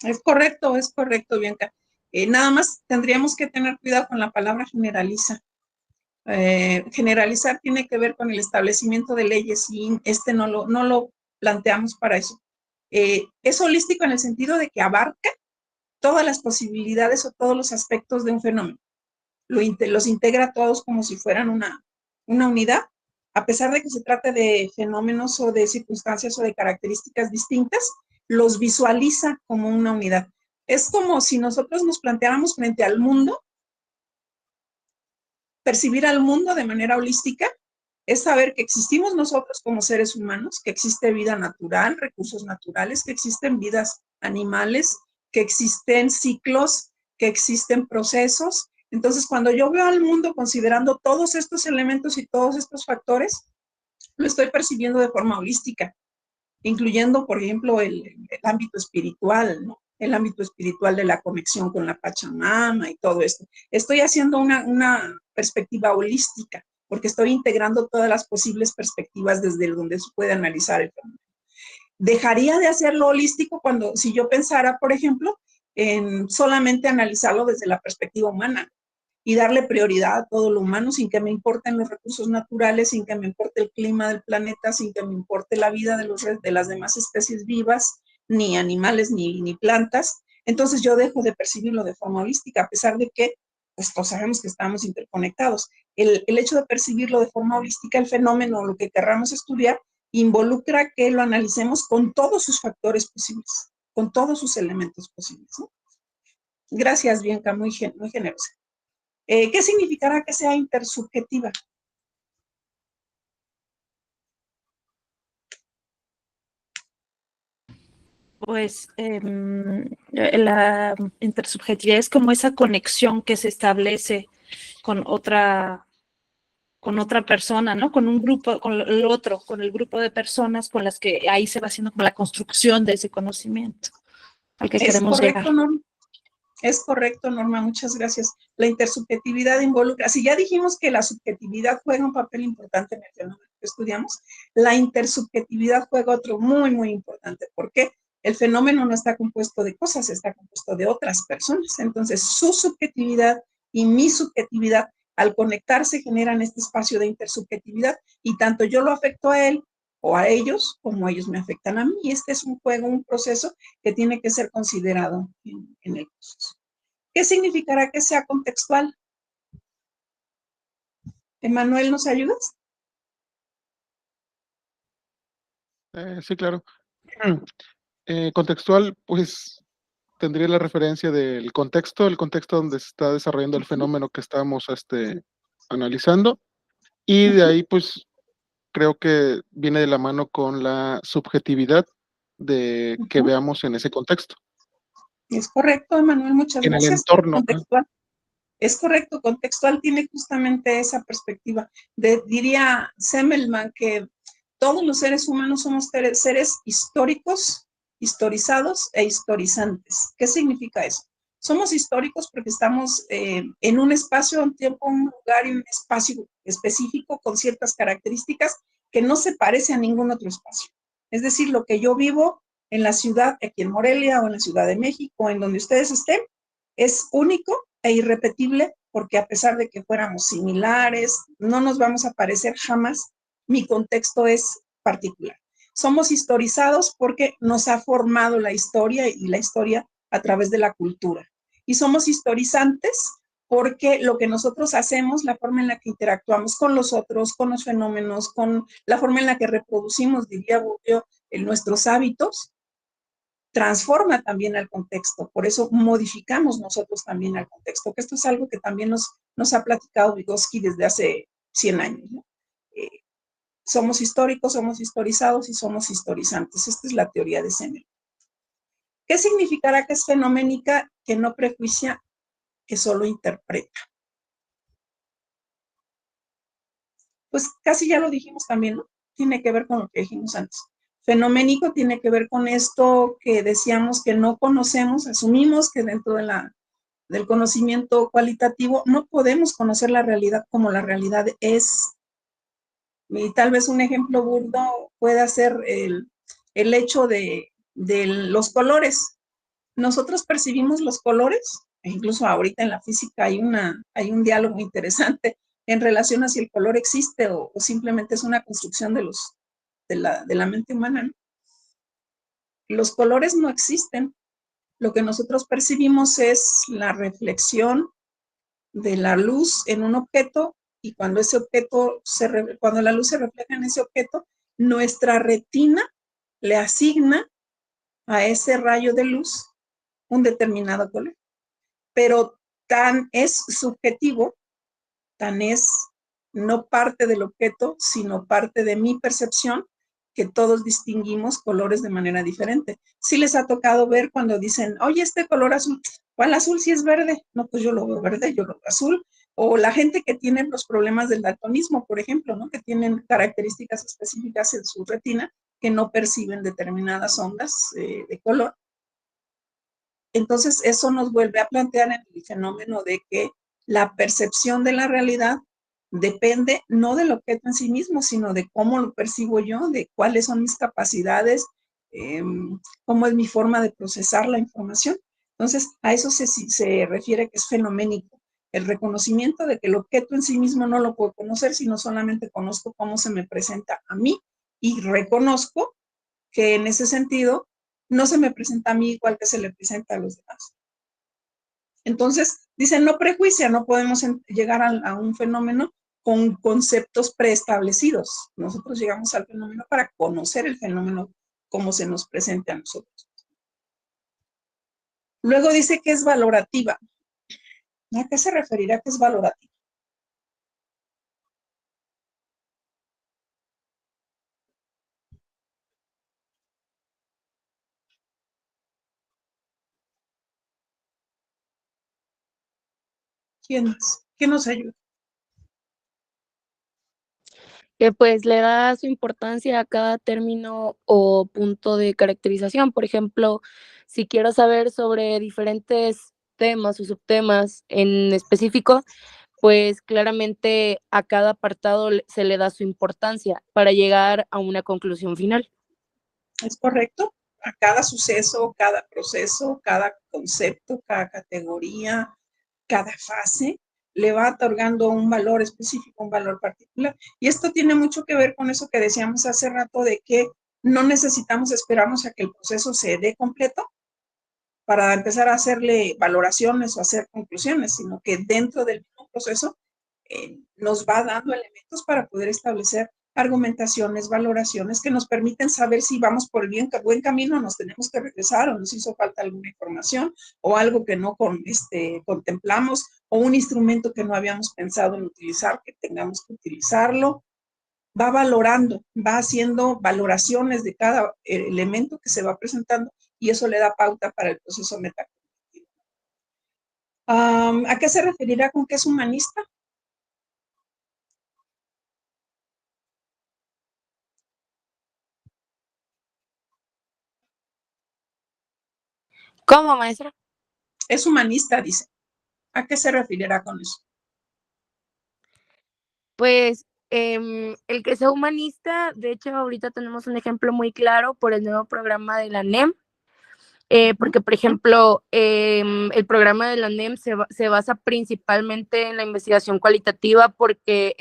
Es correcto, Bianca. Nada más tendríamos que tener cuidado con la palabra generaliza. Generalizar tiene que ver con el establecimiento de leyes y no lo planteamos para eso. Es holístico en el sentido de que abarca todas las posibilidades o todos los aspectos de un fenómeno. Los integra a todos como si fueran una unidad, a pesar de que se trate de fenómenos o de circunstancias o de características distintas, los visualiza como una unidad. Es como si nosotros nos planteáramos frente al mundo, percibir al mundo de manera holística, es saber que existimos nosotros como seres humanos, que existe vida natural, recursos naturales, que existen vidas animales, que existen ciclos, que existen procesos. Entonces, cuando yo veo al mundo considerando todos estos elementos y todos estos factores, lo estoy percibiendo de forma holística, incluyendo, por ejemplo, el ámbito espiritual, ¿no? El ámbito espiritual de la conexión con la Pachamama y todo esto. Estoy haciendo una perspectiva holística, porque estoy integrando todas las posibles perspectivas desde donde se puede analizar el fenómeno. Dejaría de hacerlo holístico si yo pensara, por ejemplo, en solamente analizarlo desde la perspectiva humana y darle prioridad a todo lo humano sin que me importen los recursos naturales, sin que me importe el clima del planeta, sin que me importe la vida de las demás especies vivas, ni animales, ni plantas. Entonces yo dejo de percibirlo de forma holística, a pesar de que pues todos sabemos que estamos interconectados. El hecho de percibirlo de forma holística, el fenómeno, lo que querramos estudiar, involucra que lo analicemos con todos sus factores posibles, con todos sus elementos posibles, ¿no? Gracias, Bianca, muy generosa. ¿Qué significará que sea intersubjetiva? Pues la intersubjetividad es como esa conexión que se establece con otra persona, ¿no? Con un grupo, con el grupo de personas con las que ahí se va haciendo como la construcción de ese conocimiento al que queremos llegar. Norma. Es correcto, Norma, muchas gracias. La intersubjetividad involucra, si ya dijimos que la subjetividad juega un papel importante en el fenómeno que estudiamos, la intersubjetividad juega otro muy, muy importante. ¿Por qué? El fenómeno no está compuesto de cosas, está compuesto de otras personas. Entonces, su subjetividad y mi subjetividad, al conectarse, generan este espacio de intersubjetividad y tanto yo lo afecto a él o a ellos, como ellos me afectan a mí. Este es un juego, un proceso que tiene que ser considerado en el proceso. ¿Qué significará que sea contextual? Emanuel, ¿nos ayudas? Sí, claro. Contextual, pues tendría la referencia del contexto, el contexto donde se está desarrollando el fenómeno que estamos analizando, y de ahí pues creo que viene de la mano con la subjetividad de que veamos en ese contexto. Es correcto, Emanuel, muchas en gracias. El entorno. Contextual. Es correcto, contextual tiene justamente esa perspectiva. Diría Semmelman que todos los seres humanos somos seres históricos, historizados e historizantes. ¿Qué significa eso? Somos históricos porque estamos en un espacio, un tiempo, un lugar y un espacio específico con ciertas características que no se parece a ningún otro espacio. Es decir, lo que yo vivo en la ciudad, aquí en Morelia o en la Ciudad de México, en donde ustedes estén, es único e irrepetible porque a pesar de que fuéramos similares, no nos vamos a parecer jamás. Mi contexto es particular. Somos historizados porque nos ha formado la historia y la historia a través de la cultura. Y somos historizantes porque lo que nosotros hacemos, la forma en la que interactuamos con los otros, con los fenómenos, con la forma en la que reproducimos, diría Bourdieu, nuestros hábitos, transforma también al contexto. Por eso modificamos nosotros también al contexto, que esto es algo que también nos ha platicado Vygotsky desde hace 100 años, ¿no? Somos históricos, somos historizados y somos historizantes. Esta es la teoría de Semmelman. ¿Qué significará que es fenoménica, que no prejuicia, que solo interpreta? Pues casi ya lo dijimos también, ¿no? Tiene que ver con lo que dijimos antes. Fenoménico tiene que ver con esto que decíamos que no conocemos, asumimos que dentro del conocimiento cualitativo no podemos conocer la realidad como la realidad es. Y tal vez un ejemplo burdo pueda ser el hecho de los colores. Nosotros percibimos los colores E incluso ahorita en la física hay un diálogo interesante en relación a si el color existe o simplemente es una construcción de la mente humana, ¿no? Los colores no existen. Lo que nosotros percibimos es la reflexión de la luz en un objeto, y cuando cuando la luz se refleja en ese objeto, nuestra retina le asigna a ese rayo de luz un determinado color. Pero tan es subjetivo, tan es no parte del objeto, sino parte de mi percepción, que todos distinguimos colores de manera diferente. Sí les ha tocado ver cuando dicen, oye, este color azul, ¿cuál azul si es verde? No, pues yo lo veo verde, yo lo veo azul. O la gente que tiene los problemas del daltonismo, por ejemplo, ¿no? Que tienen características específicas en su retina que no perciben determinadas ondas de color. Entonces, eso nos vuelve a plantear en el fenómeno de que la percepción de la realidad depende no del objeto en sí mismo, sino de cómo lo percibo yo, de cuáles son mis capacidades, cómo es mi forma de procesar la información. Entonces, a eso se refiere que es fenoménico, el reconocimiento de que el objeto en sí mismo no lo puedo conocer, sino solamente conozco cómo se me presenta a mí y reconozco que en ese sentido no se me presenta a mí igual que se le presenta a los demás. Entonces, dicen, no prejuicia, no podemos llegar a un fenómeno con conceptos preestablecidos. Nosotros llegamos al fenómeno para conocer el fenómeno como se nos presente a nosotros. Luego dice que es valorativa. ¿A qué se referirá que es valorativa? ¿Quién nos ayuda? Que pues le da su importancia a cada término o punto de caracterización. Por ejemplo, si quiero saber sobre diferentes temas o subtemas en específico, pues claramente a cada apartado se le da su importancia para llegar a una conclusión final. ¿Es correcto? A cada suceso, cada proceso, cada concepto, cada categoría, cada fase, le va otorgando un valor específico, un valor particular. Y esto tiene mucho que ver con eso que decíamos hace rato de que no necesitamos esperarnos a que el proceso se dé completo para empezar a hacerle valoraciones o hacer conclusiones, sino que dentro del mismo proceso nos va dando elementos para poder establecer argumentaciones, valoraciones que nos permiten saber si vamos por el buen camino o nos tenemos que regresar o nos hizo falta alguna información o algo que no contemplamos o un instrumento que no habíamos pensado en utilizar, que tengamos que utilizarlo. Va valorando, va haciendo valoraciones de cada elemento que se va presentando y eso le da pauta para el proceso metacognitivo. ¿A qué se referirá con que es humanista? ¿Cómo, maestra? Es humanista, dice. ¿A qué se referirá con eso? Pues el que sea humanista, de hecho ahorita tenemos un ejemplo muy claro por el nuevo programa de la NEM, porque por ejemplo el programa de la NEM se basa principalmente en la investigación cualitativa porque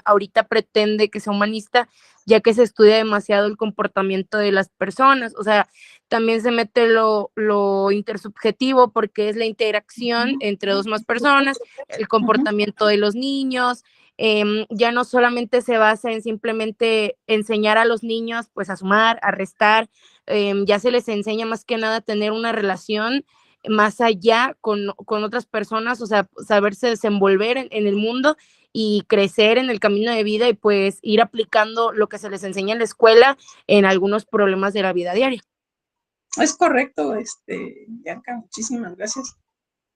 ahorita pretende que sea humanista ya que se estudia demasiado el comportamiento de las personas, o sea, también se mete lo intersubjetivo porque es la interacción entre dos más personas, el comportamiento de los niños. Ya no solamente se basa en simplemente enseñar a los niños pues a sumar, a restar, ya se les enseña más que nada a tener una relación más allá con otras personas, o sea, saberse desenvolver en el mundo y crecer en el camino de vida y pues ir aplicando lo que se les enseña en la escuela en algunos problemas de la vida diaria. Es correcto, Bianca, muchísimas gracias.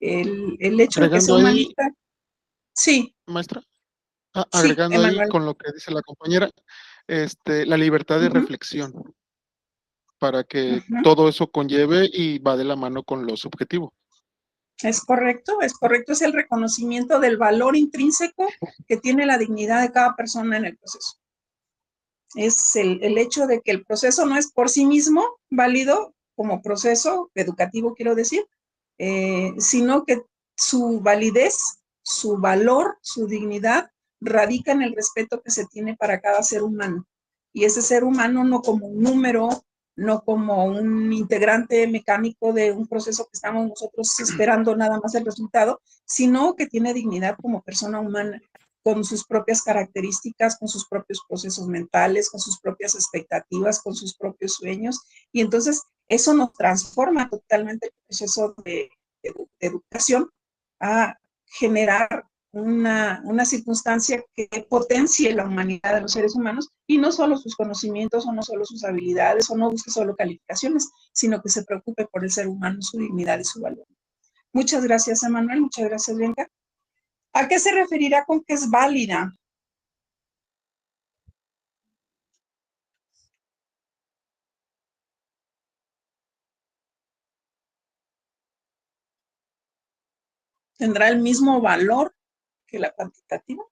El hecho de que sea Agregando ahí, humanista, sí, maestra, sí, agregando ahí Emanuel. con lo que dice la compañera, la libertad de reflexión para que todo eso conlleve y va de la mano con lo subjetivo. Es correcto, es el reconocimiento del valor intrínseco que tiene la dignidad de cada persona en el proceso. Es el hecho de que el proceso no es por sí mismo válido como proceso educativo, quiero decir, sino que su validez, su valor, su dignidad radica en el respeto que se tiene para cada ser humano. Y ese ser humano no como un número, no como un integrante mecánico de un proceso que estamos nosotros esperando nada más el resultado, sino que tiene dignidad como persona humana, con sus propias características, con sus propios procesos mentales, con sus propias expectativas, con sus propios sueños. Y entonces eso nos transforma totalmente el proceso de educación a generar una circunstancia que potencie la humanidad de los seres humanos y no solo sus conocimientos o no solo sus habilidades o no busque solo calificaciones, sino que se preocupe por el ser humano, su dignidad y su valor. Muchas gracias, Emanuel. Muchas gracias, Bianca. ¿A qué se referirá con que es válida? ¿Tendrá el mismo valor que la cuantitativa?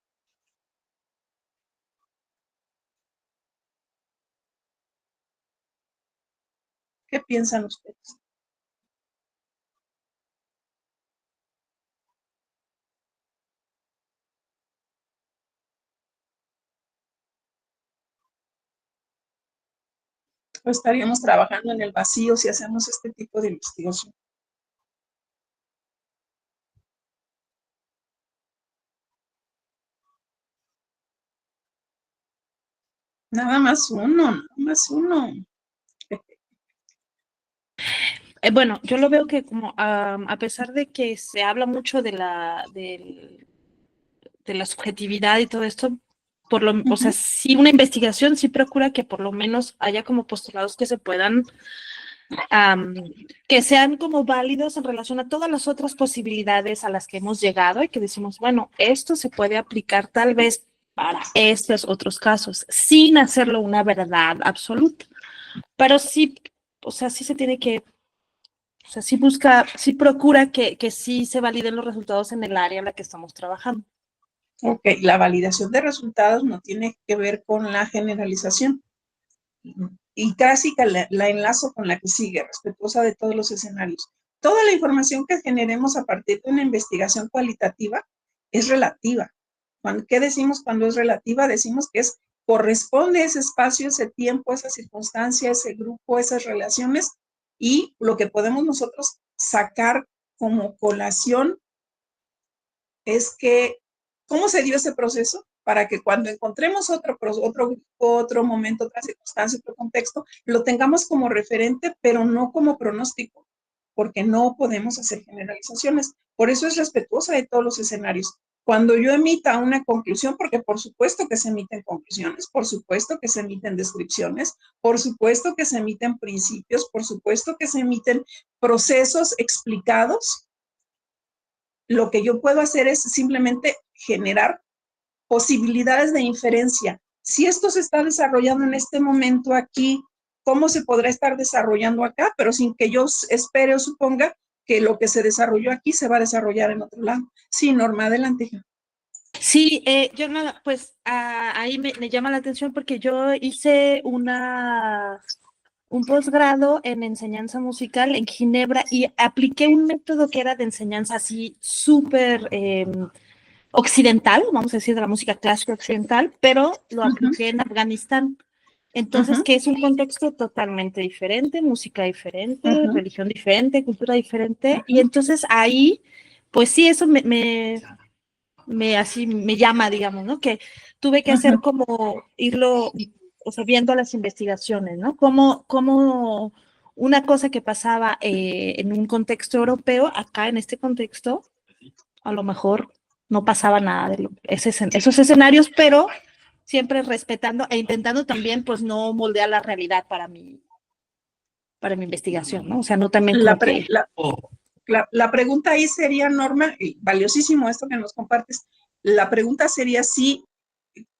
¿Qué piensan ustedes? ¿O estaríamos trabajando en el vacío si hacemos este tipo de investigación? Nada más uno, nada más uno. Bueno, yo lo veo que como a pesar de que se habla mucho de la subjetividad y todo esto, o sea, sí una investigación sí procura que por lo menos haya como postulados que se puedan, que sean como válidos en relación a todas las otras posibilidades a las que hemos llegado y que decimos, bueno, esto se puede aplicar tal vez para estos otros casos, sin hacerlo una verdad absoluta. Pero sí, o sea, sí se tiene que, o sea, sí procura que sí se validen los resultados en el área en la que estamos trabajando. Ok, la validación de resultados no tiene que ver con la generalización. Y casi que la enlazo con la que sigue, respetuosa de todos los escenarios. Toda la información que generemos a partir de una investigación cualitativa es relativa. ¿Qué decimos cuando es relativa? Decimos que corresponde a ese espacio, ese tiempo, esa circunstancia, ese grupo, esas relaciones, y lo que podemos nosotros sacar como colación es que, ¿cómo se dio ese proceso? Para que cuando encontremos otro grupo, otro momento, otra circunstancia, otro contexto, lo tengamos como referente, pero no como pronóstico, porque no podemos hacer generalizaciones. Por eso es respetuosa de todos los escenarios. Cuando yo emita una conclusión, porque por supuesto que se emiten conclusiones, por supuesto que se emiten descripciones, por supuesto que se emiten principios, por supuesto que se emiten procesos explicados, lo que yo puedo hacer es simplemente generar posibilidades de inferencia. Si esto se está desarrollando en este momento aquí, ¿cómo se podrá estar desarrollando acá? Pero sin que yo espere o suponga que lo que se desarrolló aquí se va a desarrollar en otro lado. Sí, Norma, adelante. Sí, yo nada, pues ahí me llama la atención porque yo hice un posgrado en enseñanza musical en Ginebra y apliqué un método que era de enseñanza así súper occidental, vamos a decir, de la música clásica occidental, pero lo apliqué en Afganistán. Entonces, que es un contexto totalmente diferente, música diferente, religión diferente, cultura diferente, y entonces ahí, pues sí, eso así me llama, digamos, ¿no? Que tuve que hacer como irlo, o sea, viendo las investigaciones, ¿no? Como una cosa que pasaba en un contexto europeo, acá en este contexto, a lo mejor no pasaba nada de esos escenarios, pero siempre respetando e intentando también, pues, no moldear la realidad para mi investigación, ¿no? O sea, no también como la pregunta ahí sería, Norma, y valiosísimo esto que nos compartes, la pregunta sería si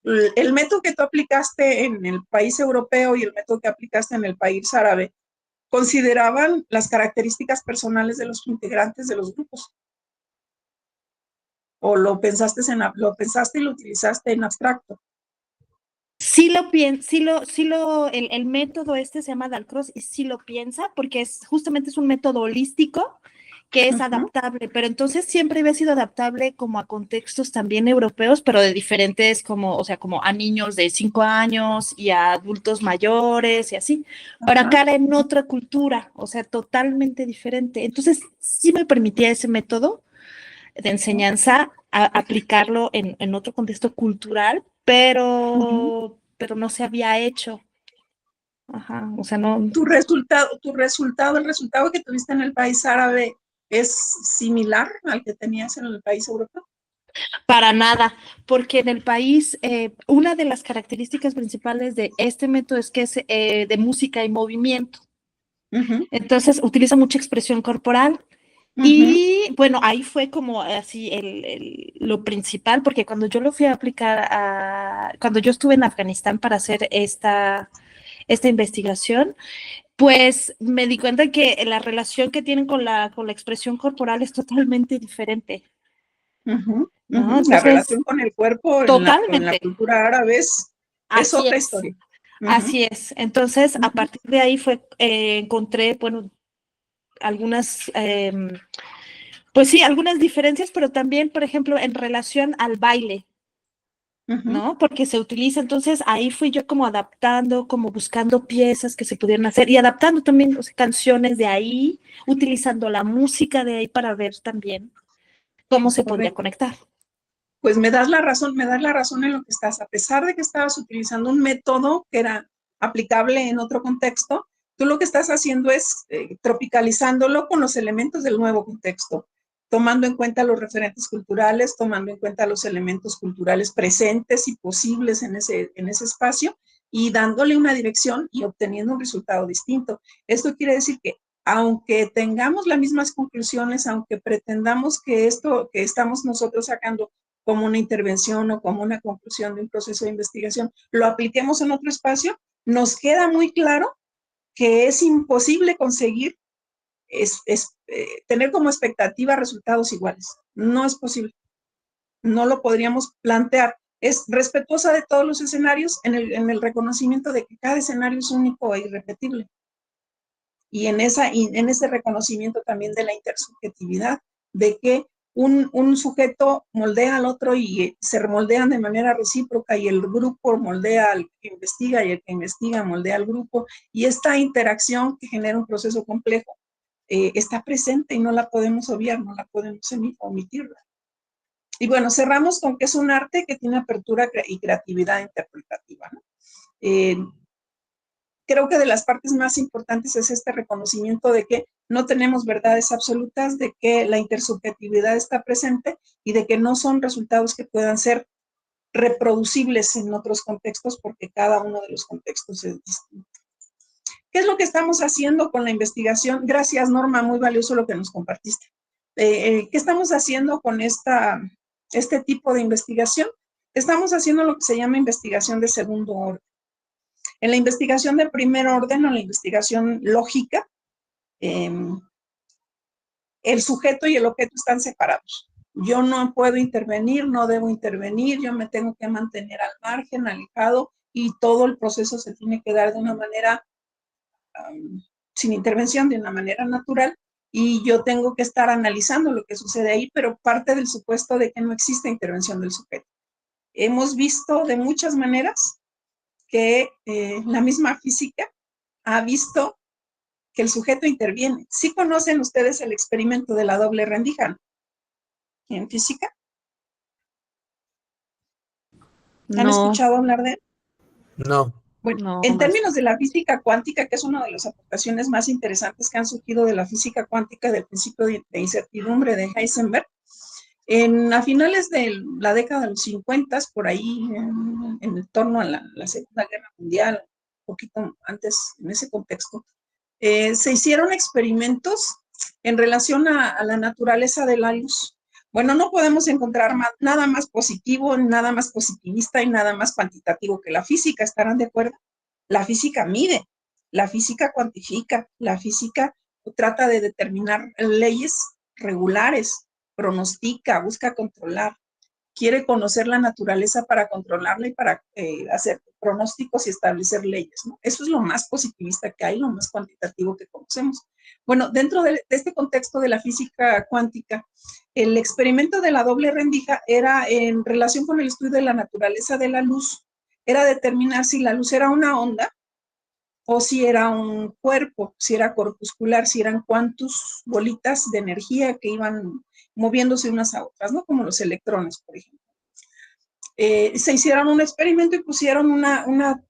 el método que tú aplicaste en el país europeo y el método que aplicaste en el país árabe, ¿consideraban las características personales de los integrantes de los grupos? ¿O lo pensaste y lo utilizaste en abstracto? Sí el método este se llama Dalcroze y sí lo piensa porque justamente es un método holístico que es Ujú. adaptable, pero entonces siempre había sido adaptable como a contextos también europeos, pero de diferentes, como, o sea, como a niños de 5 años y a adultos mayores y así. Para Ajá. acá era en otra cultura, o sea, totalmente diferente. Entonces, sí me permitía ese método de enseñanza aplicarlo en otro contexto cultural, Ujú. pero no se había hecho. Ajá, o sea, no, El resultado que tuviste en el país árabe es similar al que tenías en el país europeo. para nada, porque en el país, una de las características principales de este método es que es de música y movimiento. Ujú, Entonces, utiliza mucha expresión corporal. ujú, Y bueno, ahí fue como así lo principal, porque cuando yo lo fui a aplicar cuando yo estuve en Afganistán para hacer esta investigación, pues me di cuenta que la relación que tienen con la expresión corporal es totalmente diferente, ujú, ¿no? ujú. La Entonces, relación con el cuerpo en la totalmente, cultura árabe es así otra es, historia. Ujú, así es. Entonces, a ujú, partir de ahí encontré, bueno, algunas, pues sí, algunas diferencias, pero también, por ejemplo, en relación al baile. ujú. ¿No? Porque se utiliza, entonces ahí fui yo como adaptando, como buscando piezas que se pudieran hacer y adaptando también, o sea, canciones de ahí, utilizando la música de ahí para ver también cómo se podría Correcto. conectar. Pues me das la razón en lo que estás. A pesar de que estabas utilizando un método que era aplicable en otro contexto, tú lo que estás haciendo es tropicalizándolo con los elementos del nuevo contexto, tomando en cuenta los referentes culturales, tomando en cuenta los elementos culturales presentes y posibles en ese espacio y dándole una dirección y obteniendo un resultado distinto. Esto quiere decir que aunque tengamos las mismas conclusiones, aunque pretendamos que esto que estamos nosotros sacando como una intervención o como una conclusión de un proceso de investigación, lo apliquemos en otro espacio, nos queda muy claro que es imposible conseguir tener como expectativa resultados iguales. No es posible. No lo podríamos plantear. Es respetuosa de todos los escenarios en el reconocimiento de que cada escenario es único e irrepetible. Y en ese reconocimiento también de la intersubjetividad, de que un sujeto moldea al otro y se moldean de manera recíproca y el grupo moldea al que investiga y el que investiga moldea al grupo y esta interacción que genera un proceso complejo está presente y no la podemos obviar, no la podemos omitirla. Y bueno, cerramos con que es un arte que tiene apertura y creatividad interpretativa, ¿no? Creo que de las partes más importantes es este reconocimiento de que no tenemos verdades absolutas, de que la intersubjetividad está presente y de que no son resultados que puedan ser reproducibles en otros contextos porque cada uno de los contextos es distinto. ¿Qué es lo que estamos haciendo con la investigación? Gracias, Norma, muy valioso lo que nos compartiste. ¿Qué estamos haciendo con este tipo de investigación? Estamos haciendo lo que se llama investigación de segundo orden. En la investigación de primer orden o la investigación lógica, el sujeto y el objeto están separados. Yo no puedo intervenir, no debo intervenir, yo me tengo que mantener al margen, alejado, y todo el proceso se tiene que dar de una manera sin intervención, de una manera natural, y yo tengo que estar analizando lo que sucede ahí, pero parte del supuesto de que no existe intervención del sujeto. Hemos visto de muchas maneras que la misma física ha visto que el sujeto interviene. ¿Sí conocen ustedes el experimento de la doble rendija en física? ¿Han No, escuchado hablar de él? No. Bueno, no, en maestra. términos de la física cuántica, que es una de las aportaciones más interesantes que han surgido de la física cuántica del principio de incertidumbre de Heisenberg, a finales de la década de los 50, por ahí, en torno a la Segunda Guerra Mundial, un poquito antes, en ese contexto, se hicieron experimentos en relación a la naturaleza de la luz. Bueno, no podemos encontrar nada más positivo, nada más positivista y nada más cuantitativo que la física, ¿estarán de acuerdo? La física mide, la física cuantifica, la física trata de determinar leyes regulares, pronostica, busca controlar, quiere conocer la naturaleza para controlarla y para pronósticos y establecer leyes, ¿no? Eso es lo más positivista que hay, lo más cuantitativo que conocemos. Bueno, dentro de este contexto de la física cuántica, el experimento de la doble rendija era en relación con el estudio de la naturaleza de la luz, era determinar si la luz era una onda o si era un cuerpo, si era corpuscular, si eran cuantos bolitas de energía que iban moviéndose unas a otras, ¿no? Como los electrones, por ejemplo. Se hicieron un experimento y pusieron una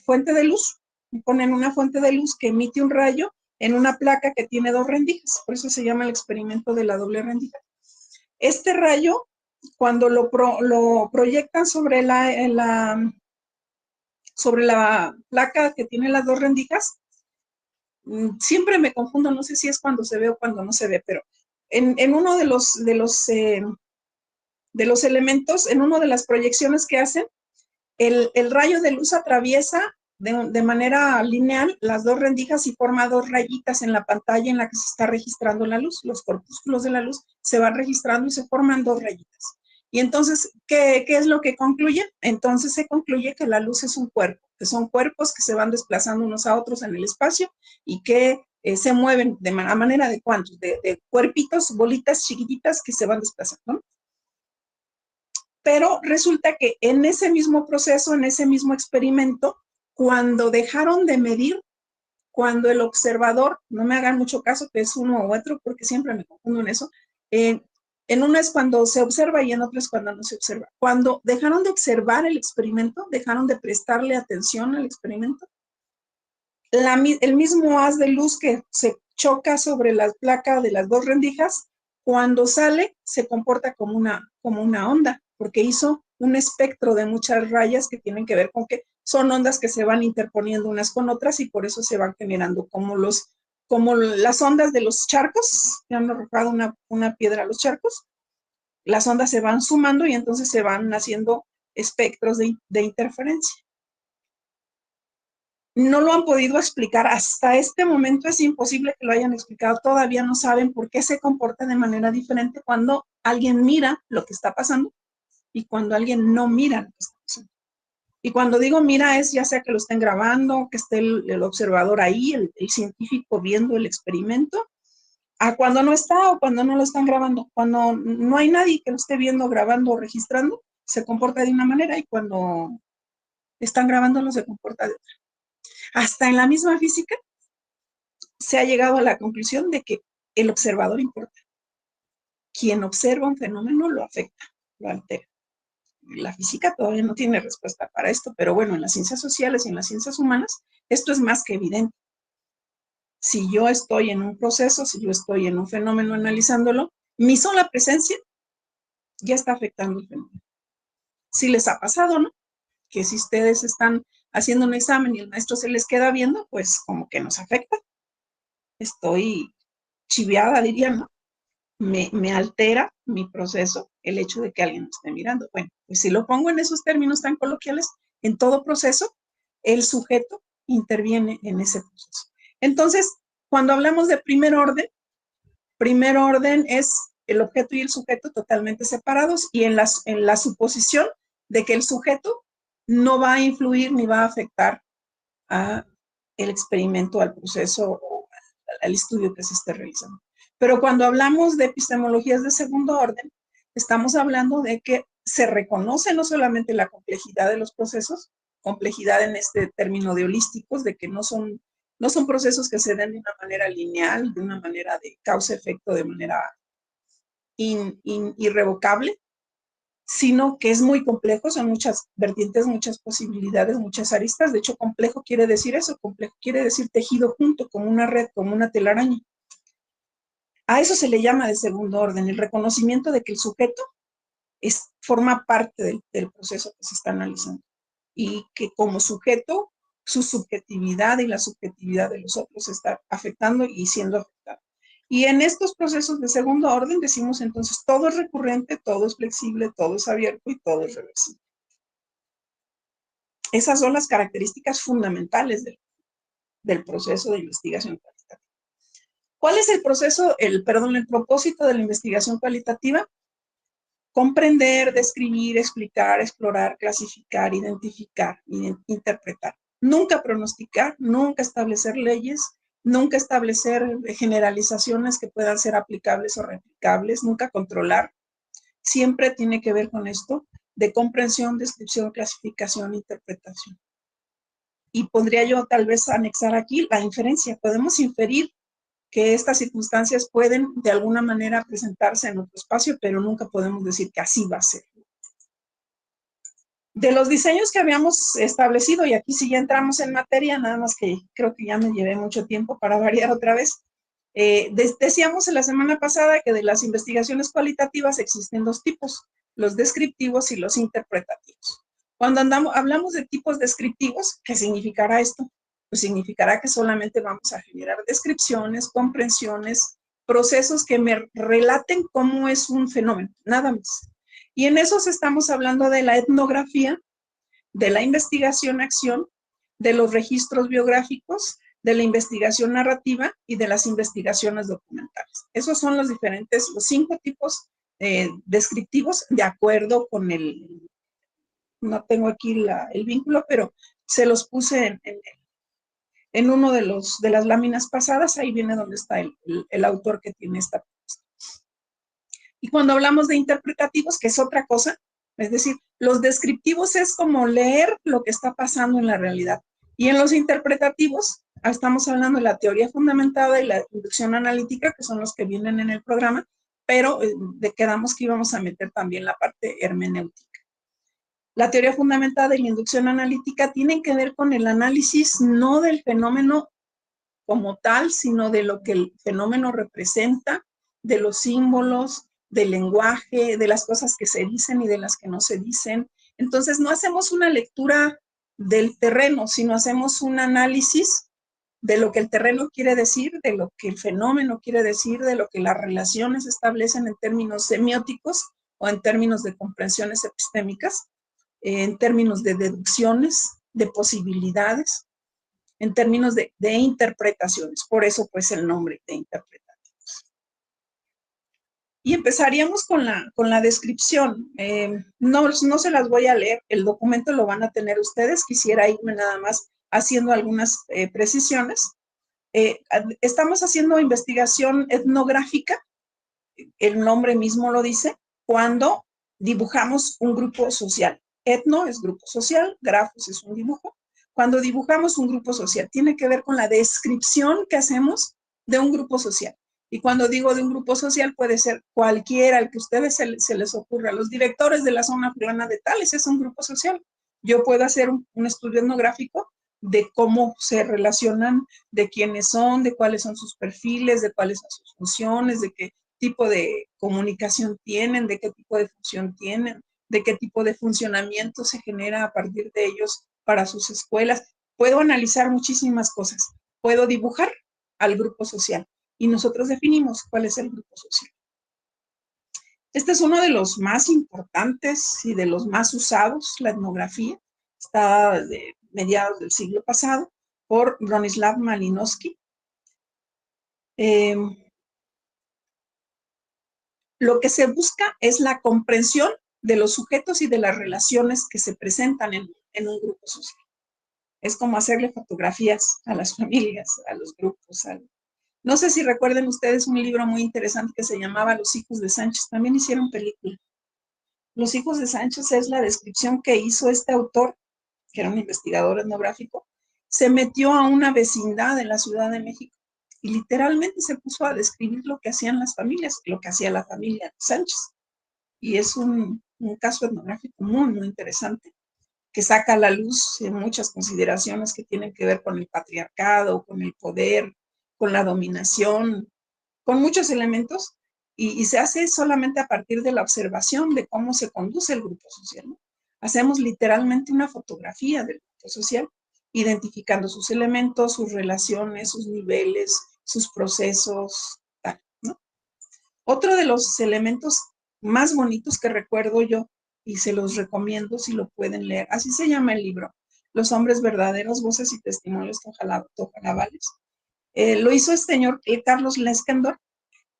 fuente de luz, ponen una fuente de luz que emite un rayo en una placa que tiene dos rendijas, por eso se llama el experimento de la doble rendija. Este rayo, cuando lo proyectan sobre la placa que tiene las dos rendijas, siempre me confundo, no sé si es cuando se ve o cuando no se ve, pero en uno de los elementos, en una de las proyecciones que hacen, el rayo de luz atraviesa de manera lineal las dos rendijas y forma dos rayitas en la pantalla en la que se está registrando la luz. Los corpúsculos de la luz se van registrando y se forman dos rayitas. Y entonces, ¿qué es lo que concluye? Entonces se concluye que la luz es un cuerpo, que son cuerpos que se van desplazando unos a otros en el espacio y que se mueven de manera de cuantos, de cuerpitos, bolitas chiquititas que se van desplazando, ¿no? Pero resulta que en ese mismo proceso, en ese mismo experimento, cuando dejaron de medir, cuando el observador, no me hagan mucho caso que es uno u otro, porque siempre me confundo en eso, en una es cuando se observa y en otra es cuando no se observa. Cuando dejaron de observar el experimento, dejaron de prestarle atención al experimento, el mismo haz de luz que se choca sobre la placa de las dos rendijas, cuando sale se comporta como una onda, porque hizo un espectro de muchas rayas que tienen que ver con que son ondas que se van interponiendo unas con otras y por eso se van generando como las ondas de los charcos, que han arrojado una piedra a los charcos, las ondas se van sumando y entonces se van haciendo espectros de interferencia. No lo han podido explicar hasta este momento, es imposible que lo hayan explicado, todavía no saben por qué se comporta de manera diferente cuando alguien mira lo que está pasando y cuando alguien no mira lo que está pasando. Y cuando digo mira es ya sea que lo estén grabando, que esté el observador ahí, el científico viendo el experimento, a cuando no está o cuando no lo están grabando. Cuando no hay nadie que lo esté viendo, grabando o registrando, se comporta de una manera y cuando están grabándolo se comporta de otra. Hasta en la misma física se ha llegado a la conclusión de que el observador importa. Quien observa un fenómeno lo afecta, lo altera. La física todavía no tiene respuesta para esto, pero bueno, en las ciencias sociales y en las ciencias humanas, esto es más que evidente. Si yo estoy en un proceso, si yo estoy en un fenómeno analizándolo, mi sola presencia ya está afectando el fenómeno. Si les ha pasado, ¿no? Que si ustedes están haciendo un examen y el maestro se les queda viendo, pues como que nos afecta. Estoy chiviada, diría, ¿no? Me altera mi proceso el hecho de que alguien me esté mirando. Bueno, pues si lo pongo en esos términos tan coloquiales, en todo proceso, el sujeto interviene en ese proceso. Entonces, cuando hablamos de primer orden es el objeto y el sujeto totalmente separados y en la suposición de que el sujeto no va a influir ni va a afectar al experimento, al proceso o al estudio que se esté realizando. Pero cuando hablamos de epistemologías de segundo orden, estamos hablando de que se reconoce no solamente la complejidad de los procesos, complejidad en este término de holísticos, de que no son procesos que se den de una manera lineal, de una manera de causa-efecto, de manera irrevocable, sino que es muy complejo, son muchas vertientes, muchas posibilidades, muchas aristas. De hecho, complejo quiere decir eso, complejo quiere decir tejido junto, como una red, como una telaraña. A eso se le llama de segundo orden, el reconocimiento de que el sujeto forma parte del proceso que se está analizando y que como sujeto su subjetividad y la subjetividad de los otros está afectando y siendo afectado. Y en estos procesos de segundo orden decimos entonces todo es recurrente, todo es flexible, todo es abierto y todo es reversible. Esas son las características fundamentales del proceso de investigación cualitativa. ¿Cuál es el propósito de la investigación cualitativa? comprender, describir, explicar, explorar, clasificar, identificar, interpretar. Nunca pronosticar, nunca establecer leyes, nunca establecer generalizaciones que puedan ser aplicables o replicables, nunca controlar. Siempre tiene que ver con esto de comprensión, descripción, clasificación, interpretación. Y podría yo tal vez anexar aquí la inferencia. Podemos inferir que estas circunstancias pueden de alguna manera presentarse en otro espacio, pero nunca podemos decir que así va a ser. De los diseños que habíamos establecido, y aquí sí ya entramos en materia, nada más que creo que ya me llevé mucho tiempo para variar otra vez. Decíamos en la semana pasada que de las investigaciones cualitativas existen dos tipos, los descriptivos y los interpretativos. Cuando hablamos de tipos descriptivos, ¿qué significará esto? Pues significará que solamente vamos a generar descripciones, comprensiones, procesos que me relaten cómo es un fenómeno, nada más. Y en esos estamos hablando de la etnografía, de la investigación-acción, de los registros biográficos, de la investigación narrativa y de las investigaciones documentales. Esos son los 5 tipos descriptivos de acuerdo con no tengo aquí el vínculo, pero se los puse en uno de las láminas pasadas, ahí viene donde está el autor que tiene esta propuesta. Y cuando hablamos de interpretativos, que es otra cosa, es decir, los descriptivos es como leer lo que está pasando en la realidad. Y en los interpretativos, estamos hablando de la teoría fundamentada y la inducción analítica, que son los que vienen en el programa, pero quedamos que íbamos a meter también la parte hermenéutica. La teoría fundamentada y la inducción analítica tienen que ver con el análisis no del fenómeno como tal, sino de lo que el fenómeno representa, de los símbolos, del lenguaje, de las cosas que se dicen y de las que no se dicen. Entonces, no hacemos una lectura del terreno, sino hacemos un análisis de lo que el terreno quiere decir, de lo que el fenómeno quiere decir, de lo que las relaciones establecen en términos semióticos o en términos de comprensiones epistémicas, en términos de deducciones, de posibilidades, en términos de interpretaciones. Por eso, pues, el nombre de interpretativos. Y empezaríamos con la descripción. No se las voy a leer, el documento lo van a tener ustedes. Quisiera irme nada más haciendo algunas precisiones. Estamos haciendo investigación etnográfica, el nombre mismo lo dice, cuando dibujamos un grupo social. Etno es grupo social, grafos es un dibujo. Cuando dibujamos un grupo social, tiene que ver con la descripción que hacemos de un grupo social. Y cuando digo de un grupo social, puede ser cualquiera, al que a ustedes se les ocurra. Los directores de la zona plana de tales es un grupo social. Yo puedo hacer un estudio etnográfico de cómo se relacionan, de quiénes son, de cuáles son sus perfiles, de cuáles son sus funciones, de qué tipo de comunicación tienen, de qué tipo de función tienen, de qué tipo de funcionamiento se genera a partir de ellos para sus escuelas. Puedo analizar muchísimas cosas. Puedo dibujar al grupo social y nosotros definimos cuál es el grupo social. Este es uno de los más importantes y de los más usados, la etnografía. Está de mediados del siglo pasado por Bronislaw Malinowski. Lo que se busca es la comprensión de los sujetos y de las relaciones que se presentan en un grupo social. Es como hacerle fotografías a las familias, a los grupos. No sé si recuerden ustedes un libro muy interesante que se llamaba Los hijos de Sánchez. También hicieron película. Los hijos de Sánchez es la descripción que hizo este autor, que era un investigador etnográfico. Se metió a una vecindad en la Ciudad de México y literalmente se puso a describir lo que hacían las familias, lo que hacía la familia Sánchez. Y es un caso etnográfico muy, muy interesante, que saca a la luz muchas consideraciones que tienen que ver con el patriarcado, con el poder, con la dominación, con muchos elementos, y se hace solamente a partir de la observación de cómo se conduce el grupo social, ¿no? Hacemos literalmente una fotografía del grupo social, identificando sus elementos, sus relaciones, sus niveles, sus procesos, tal, ¿no? Otro de los elementos más bonitos que recuerdo yo, y se los recomiendo si lo pueden leer, así se llama el libro, Los hombres verdaderos, voces y testimonios tojalabales. Lo hizo este señor Carlos Leskendorf.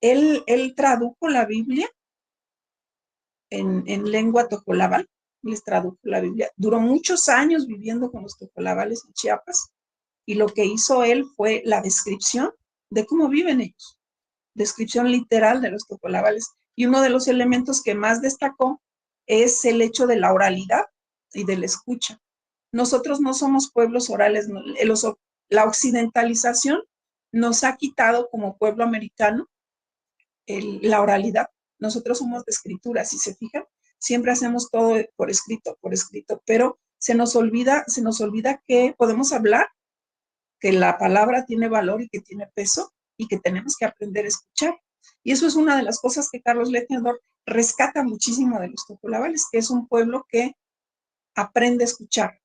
Él tradujo la Biblia en lengua tocolabal, les tradujo la Biblia. Duró muchos años viviendo con los tocolabales en Chiapas, y lo que hizo él fue la descripción de cómo viven ellos, descripción literal de los tocolabales. Y uno de los elementos que más destacó es el hecho de la oralidad y de la escucha. Nosotros no somos pueblos orales, la occidentalización nos ha quitado como pueblo americano la oralidad. Nosotros somos de escritura, si se fijan, siempre hacemos todo por escrito, pero se nos olvida que podemos hablar, que la palabra tiene valor y que tiene peso y que tenemos que aprender a escuchar. Y eso es una de las cosas que Carlos Lechner rescata muchísimo de los tocolabales, que es un pueblo que aprende a escuchar,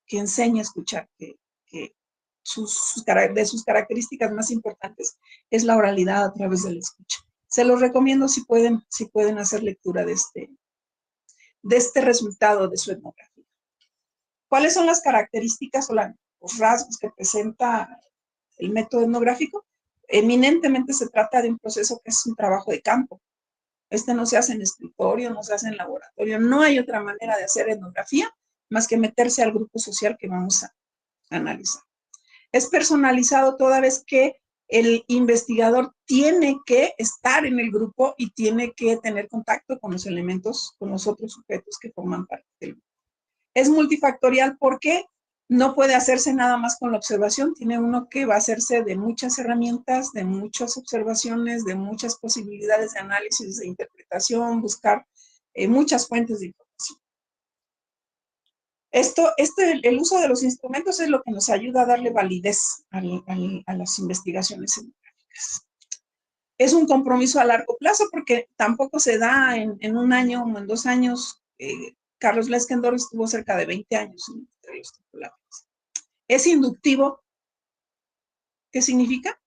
que enseña a escuchar, que de sus características más importantes es la oralidad a través de la escucha. Se los recomiendo si pueden hacer lectura de este resultado de su etnografía. ¿Cuáles son las características o los rasgos que presenta el método etnográfico? Eminentemente se trata de un proceso que es un trabajo de campo. No se hace en escritorio, no se hace en laboratorio, no hay otra manera de hacer etnografía más que meterse al grupo social que vamos a analizar. Es personalizado toda vez que el investigador tiene que estar en el grupo y tiene que tener contacto con los elementos, con los otros sujetos que forman parte del grupo. Es multifactorial porque no puede hacerse nada más con la observación, tiene uno que va a hacerse de muchas herramientas, de muchas observaciones, de muchas posibilidades de análisis, de interpretación, buscar muchas fuentes de información. El uso de los instrumentos es lo que nos ayuda a darle validez a las investigaciones etnográficas. Es un compromiso a largo plazo porque tampoco se da en un año o en 2 años. Carlos Leskendorf estuvo cerca de 20 años entre los titulares. Es inductivo. ¿Qué significa?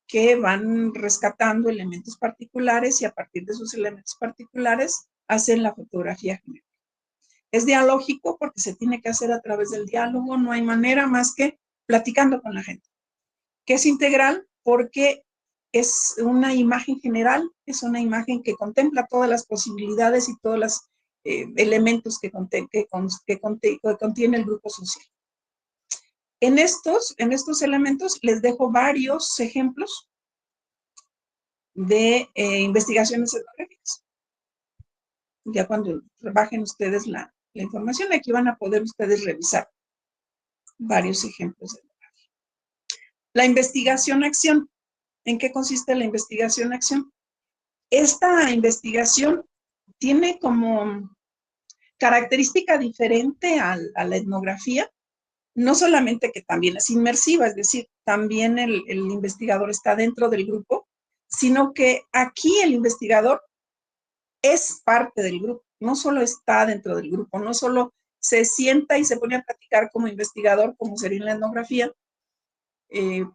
Que van rescatando elementos particulares y a partir de esos elementos particulares hacen la fotografía general. Es dialógico porque se tiene que hacer a través del diálogo, no hay manera más que platicando con la gente. Que es integral porque es una imagen general, es una imagen que contempla todas las posibilidades y todos los elementos que contiene el grupo social. En estos elementos les dejo varios ejemplos de investigaciones etnográficas. Ya cuando bajen ustedes la información, aquí van a poder ustedes revisar varios ejemplos de etnografía. La investigación-acción. ¿En qué consiste la investigación-acción? Esta investigación tiene como característica diferente a la etnografía, no solamente que también es inmersiva, es decir, también el investigador está dentro del grupo, sino que aquí el investigador es parte del grupo, no solo está dentro del grupo, no solo se sienta y se pone a platicar como investigador, como sería en la etnografía,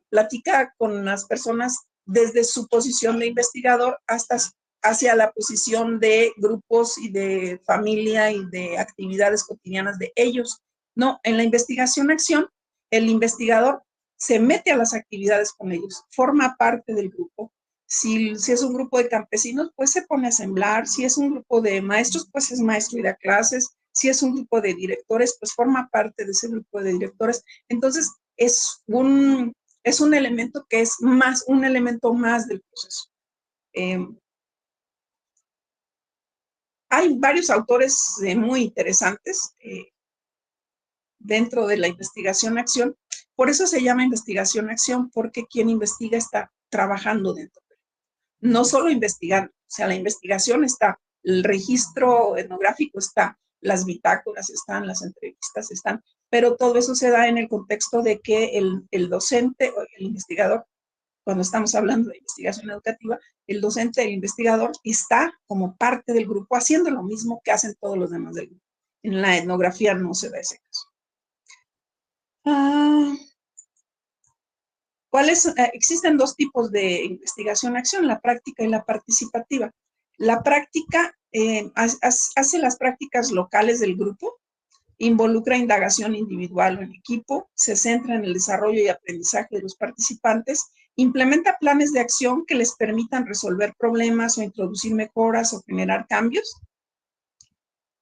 platica con las personas desde su posición de investigador hasta hacia la posición de grupos y de familia y de actividades cotidianas de ellos. No, en la investigación-acción, el investigador se mete a las actividades con ellos, forma parte del grupo. Si es un grupo de campesinos, pues se pone a sembrar. Si es un grupo de maestros, pues es maestro y da clases. Si es un grupo de directores, pues forma parte de ese grupo de directores. Entonces, es un elemento que es un elemento más del proceso. Hay varios autores muy interesantes dentro de la investigación-acción. Por eso se llama investigación-acción, porque quien investiga está trabajando dentro. No solo investigando, o sea, la investigación está, el registro etnográfico está, las bitácoras están, las entrevistas están, pero todo eso se da en el contexto de que el docente o el investigador, cuando estamos hablando de investigación educativa, el docente, el investigador está como parte del grupo haciendo lo mismo que hacen todos los demás del grupo. En la etnografía no se da ese caso. Existen 2 tipos de investigación-acción, la práctica y la participativa. La práctica hace las prácticas locales del grupo, involucra indagación individual o en equipo, se centra en el desarrollo y aprendizaje de los participantes, implementa planes de acción que les permitan resolver problemas o introducir mejoras o generar cambios,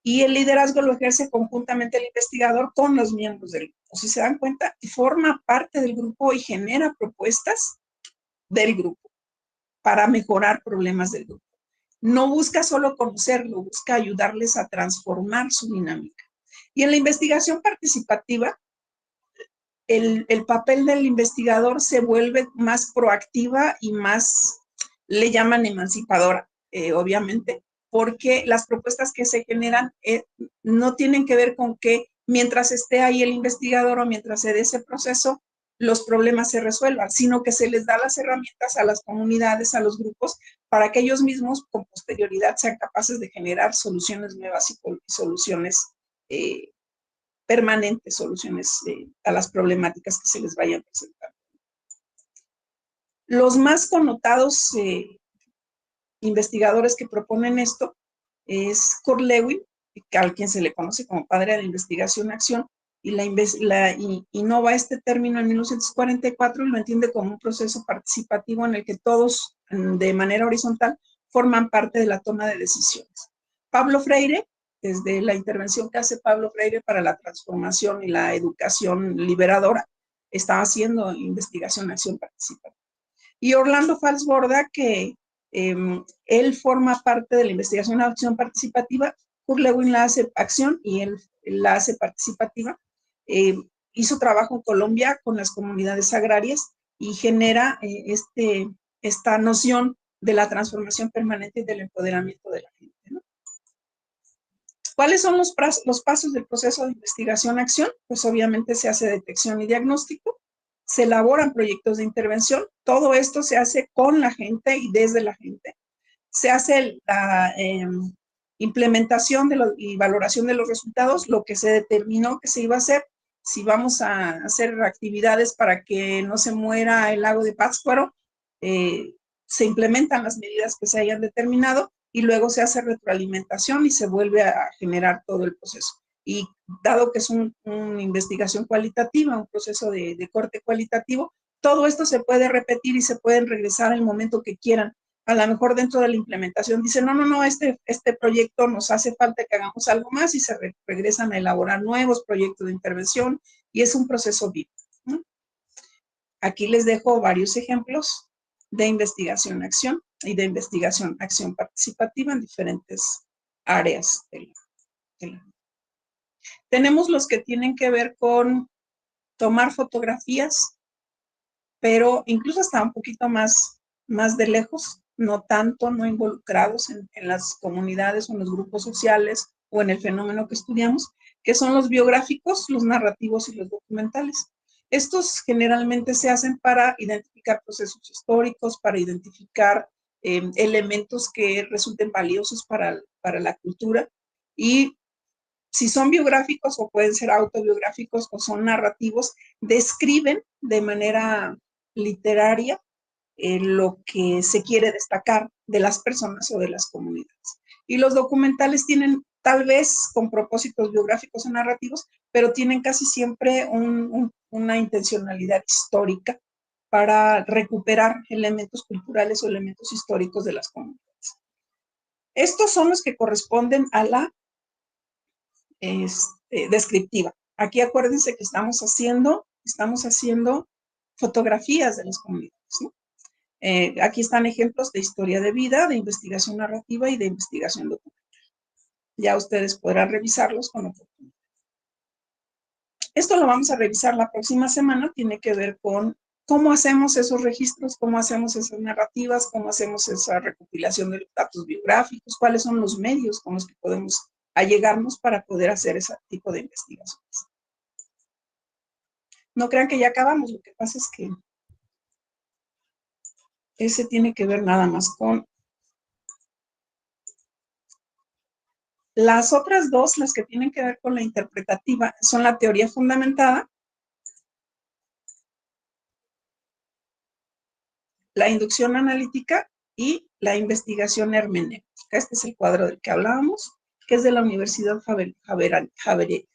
y el liderazgo lo ejerce conjuntamente el investigador con los miembros del grupo. Si se dan cuenta, forma parte del grupo y genera propuestas del grupo para mejorar problemas del grupo. No busca solo conocerlo, busca ayudarles a transformar su dinámica. Y en la investigación participativa, el papel del investigador se vuelve más proactiva y más, le llaman emancipadora, obviamente, porque las propuestas que se generan no tienen que ver con que mientras esté ahí el investigador o mientras se dé ese proceso, los problemas se resuelvan, sino que se les da las herramientas a las comunidades, a los grupos, para que ellos mismos con posterioridad sean capaces de generar soluciones nuevas y soluciones permanentes, soluciones a las problemáticas que se les vayan presentando. Los más connotados investigadores que proponen esto es Kurt Lewin, al quien se le conoce como padre de la investigación-acción, y innova este término en 1944 y lo entiende como un proceso participativo en el que todos, de manera horizontal, forman parte de la toma de decisiones. Pablo Freire, desde la intervención que hace Pablo Freire para la transformación y la educación liberadora, está haciendo investigación-acción participativa. Y Orlando Falsborda, que él forma parte de la investigación-acción participativa, Kurt Lewin la hace acción y él la hace participativa. Hizo trabajo en Colombia con las comunidades agrarias y genera esta noción de la transformación permanente y del empoderamiento de la gente, ¿no? ¿Cuáles son los pasos del proceso de investigación-acción? Pues obviamente se hace detección y diagnóstico, se elaboran proyectos de intervención, todo esto se hace con la gente y desde la gente. Se hace la implementación y valoración de los resultados, lo que se determinó que se iba a hacer, si vamos a hacer actividades para que no se muera el lago de Pátzcuaro, se implementan las medidas que se hayan determinado y luego se hace retroalimentación y se vuelve a generar todo el proceso. Y dado que es una investigación cualitativa, un proceso de corte cualitativo, todo esto se puede repetir y se pueden regresar al momento que quieran. A lo mejor dentro de la implementación dicen, no, este proyecto nos hace falta que hagamos algo más y se regresan a elaborar nuevos proyectos de intervención y es un proceso vivo, ¿no? Aquí les dejo varios ejemplos de investigación-acción y de investigación-acción participativa en diferentes áreas de la. Tenemos los que tienen que ver con tomar fotografías, pero incluso hasta un poquito más de lejos, no tanto, no involucrados en las comunidades o en los grupos sociales o en el fenómeno que estudiamos, que son los biográficos, los narrativos y los documentales. Estos generalmente se hacen para identificar procesos históricos, para identificar elementos que resulten valiosos para la cultura y si son biográficos o pueden ser autobiográficos o son narrativos, describen de manera literaria lo que se quiere destacar de las personas o de las comunidades. Y los documentales tienen tal vez con propósitos biográficos o narrativos, pero tienen casi siempre una intencionalidad histórica para recuperar elementos culturales o elementos históricos de las comunidades. Estos son los que corresponden a la descriptiva. Aquí acuérdense que estamos haciendo fotografías de las comunidades, ¿no? Aquí están ejemplos de historia de vida, de investigación narrativa y de investigación documental. Ya ustedes podrán revisarlos con oportunidad. Esto lo vamos a revisar la próxima semana, tiene que ver con cómo hacemos esos registros, cómo hacemos esas narrativas, cómo hacemos esa recopilación de los datos biográficos, cuáles son los medios con los que podemos allegarnos para poder hacer ese tipo de investigaciones. No crean que ya acabamos, lo que pasa es que ese tiene que ver nada más con las otras dos, las que tienen que ver con la interpretativa, son la teoría fundamentada, la inducción analítica y la investigación hermenéutica. Este es el cuadro del que hablábamos, que es de la Universidad Javeriana de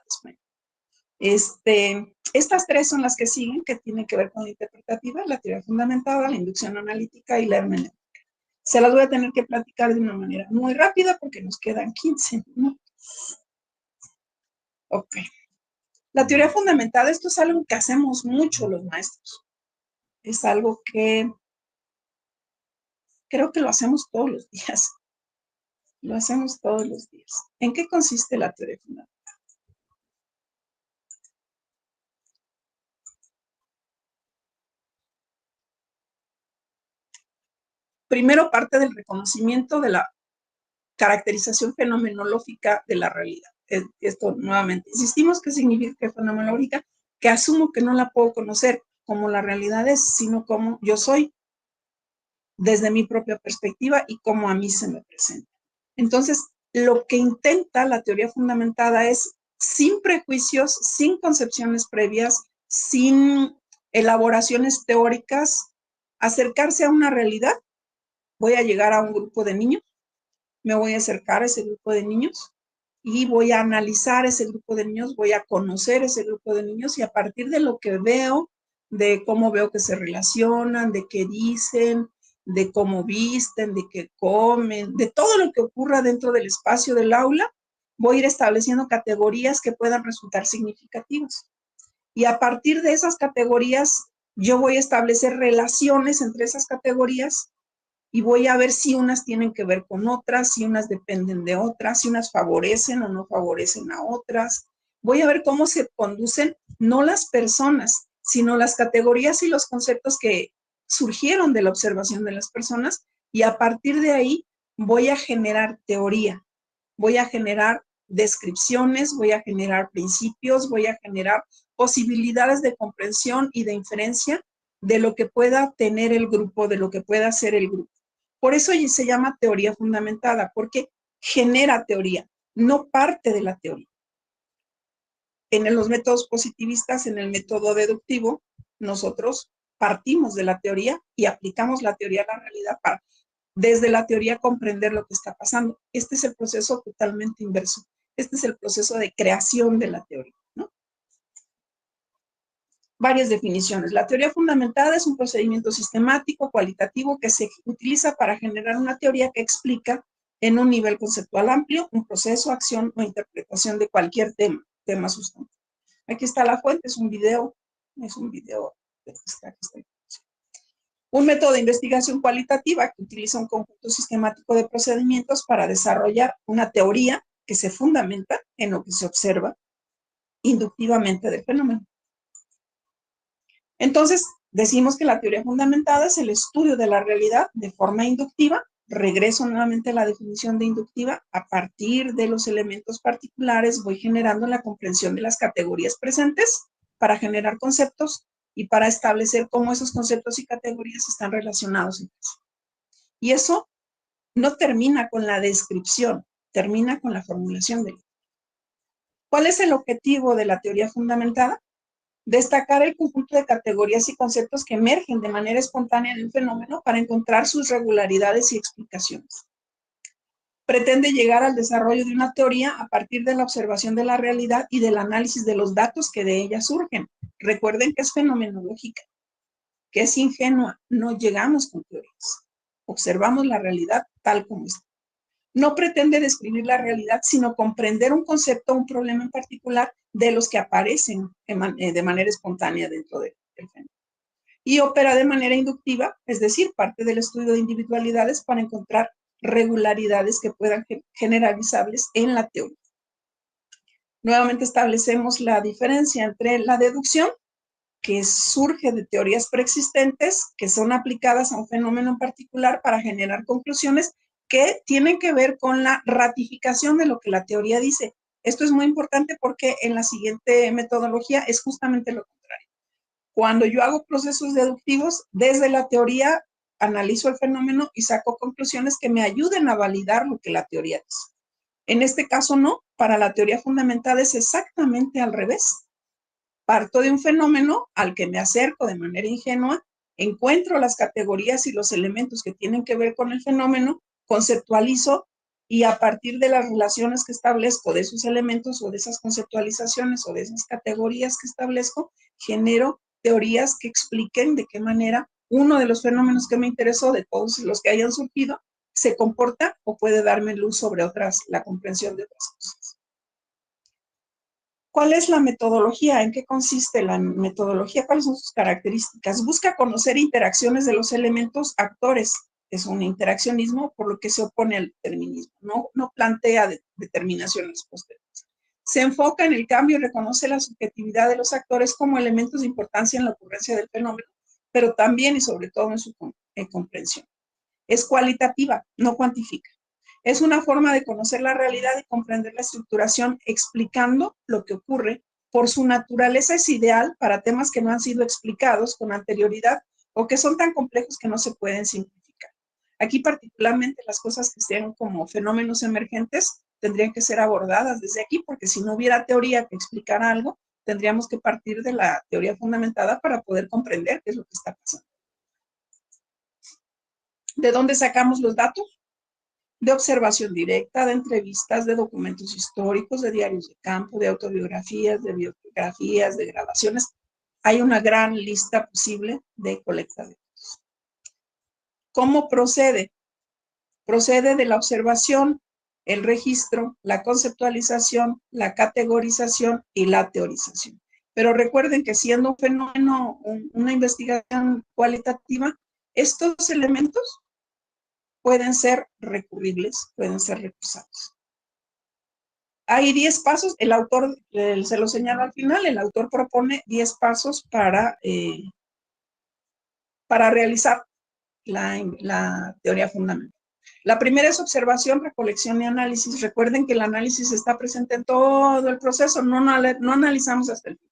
España. Estas tres son las que siguen, que tienen que ver con la interpretativa, la teoría fundamentada, la inducción analítica y la hermenéutica. Se las voy a tener que platicar de una manera muy rápida porque nos quedan 15 minutos. Ok. La teoría fundamentada, esto es algo que hacemos mucho los maestros. Es algo que creo que lo hacemos todos los días. Lo hacemos todos los días. ¿En qué consiste la teoría fundamental? Primero parte del reconocimiento de la caracterización fenomenológica de la realidad. Esto nuevamente, insistimos que significa fenomenológica, que asumo que no la puedo conocer como la realidad es, sino como yo soy desde mi propia perspectiva y como a mí se me presenta. Entonces, lo que intenta la teoría fundamentada es, sin prejuicios, sin concepciones previas, sin elaboraciones teóricas, acercarse a una realidad. Voy a llegar a un grupo de niños, me voy a acercar a ese grupo de niños y voy a analizar ese grupo de niños, voy a conocer ese grupo de niños y a partir de lo que veo, de cómo veo que se relacionan, de qué dicen, de cómo visten, de qué comen, de todo lo que ocurra dentro del espacio del aula, voy a ir estableciendo categorías que puedan resultar significativas. Y a partir de esas categorías, yo voy a establecer relaciones entre esas categorías y voy a ver si unas tienen que ver con otras, si unas dependen de otras, si unas favorecen o no favorecen a otras. Voy a ver cómo se conducen no las personas, sino las categorías y los conceptos que surgieron de la observación de las personas y a partir de ahí voy a generar teoría, voy a generar descripciones, voy a generar principios, voy a generar posibilidades de comprensión y de inferencia de lo que pueda tener el grupo, de lo que pueda ser el grupo. Por eso se llama teoría fundamentada, porque genera teoría, no parte de la teoría. En los métodos positivistas, en el método deductivo, nosotros partimos de la teoría y aplicamos la teoría a la realidad para, desde la teoría, comprender lo que está pasando. Este es el proceso totalmente inverso. Este es el proceso de creación de la teoría, ¿no? Varias definiciones. La teoría fundamentada es un procedimiento sistemático, cualitativo, que se utiliza para generar una teoría que explica en un nivel conceptual amplio un proceso, acción o interpretación de cualquier tema sustantivo. Aquí está la fuente, es un video. Un método de investigación cualitativa que utiliza un conjunto sistemático de procedimientos para desarrollar una teoría que se fundamenta en lo que se observa inductivamente del fenómeno. Entonces, decimos que la teoría fundamentada es el estudio de la realidad de forma inductiva. Regreso nuevamente a la definición de inductiva. A partir de los elementos particulares voy generando la comprensión de las categorías presentes para generar conceptos y para establecer cómo esos conceptos y categorías están relacionados entre sí. Y eso no termina con la descripción, termina con la formulación de. ¿Cuál es el objetivo de la teoría fundamentada? Destacar el conjunto de categorías y conceptos que emergen de manera espontánea en el fenómeno para encontrar sus regularidades y explicaciones. Pretende llegar al desarrollo de una teoría a partir de la observación de la realidad y del análisis de los datos que de ella surgen. Recuerden que es fenomenológica, que es ingenua, no llegamos con teorías. Observamos la realidad tal como está. No pretende describir la realidad, sino comprender un concepto o un problema en particular de los que aparecen de manera espontánea dentro del fenómeno. Y opera de manera inductiva, es decir, parte del estudio de individualidades para encontrar regularidades que puedan generalizables en la teoría. Nuevamente establecemos la diferencia entre la deducción, que surge de teorías preexistentes, que son aplicadas a un fenómeno en particular para generar conclusiones que tienen que ver con la ratificación de lo que la teoría dice. Esto es muy importante porque en la siguiente metodología es justamente lo contrario. Cuando yo hago procesos deductivos, desde la teoría analizo el fenómeno y saco conclusiones que me ayuden a validar lo que la teoría dice. En este caso no, para la teoría fundamentada es exactamente al revés. Parto de un fenómeno al que me acerco de manera ingenua, encuentro las categorías y los elementos que tienen que ver con el fenómeno, conceptualizo y a partir de las relaciones que establezco de esos elementos o de esas conceptualizaciones o de esas categorías que establezco, genero teorías que expliquen de qué manera uno de los fenómenos que me interesó, de todos los que hayan surgido, se comporta o puede darme luz sobre otras, la comprensión de otras cosas. ¿Cuál es la metodología? ¿En qué consiste la metodología? ¿Cuáles son sus características? Busca conocer interacciones de los elementos actores. Es un interaccionismo, por lo que se opone al determinismo. No plantea determinaciones posteriores. Se enfoca en el cambio y reconoce la subjetividad de los actores como elementos de importancia en la ocurrencia del fenómeno, pero también y sobre todo en su comprensión. Es cualitativa, no cuantifica. Es una forma de conocer la realidad y comprender la estructuración explicando lo que ocurre. Por su naturaleza es ideal para temas que no han sido explicados con anterioridad o que son tan complejos que no se pueden simplificar. Aquí particularmente las cosas que sean como fenómenos emergentes tendrían que ser abordadas desde aquí, porque si no hubiera teoría que explicara algo, tendríamos que partir de la teoría fundamentada para poder comprender qué es lo que está pasando. ¿De dónde sacamos los datos? De observación directa, de entrevistas, de documentos históricos, de diarios de campo, de autobiografías, de biografías, de grabaciones. Hay una gran lista posible de colecta de datos. ¿Cómo procede? Procede de la observación, el registro, la conceptualización, la categorización y la teorización. Pero recuerden que siendo un fenómeno, una investigación cualitativa, estos elementos pueden ser recurribles, pueden ser recursados. Hay 10 pasos, el autor, se lo señalo al final, el autor propone 10 pasos para realizar la teoría fundamental. La primera es observación, recolección y análisis. Recuerden que el análisis está presente en todo el proceso, no analizamos hasta el fin.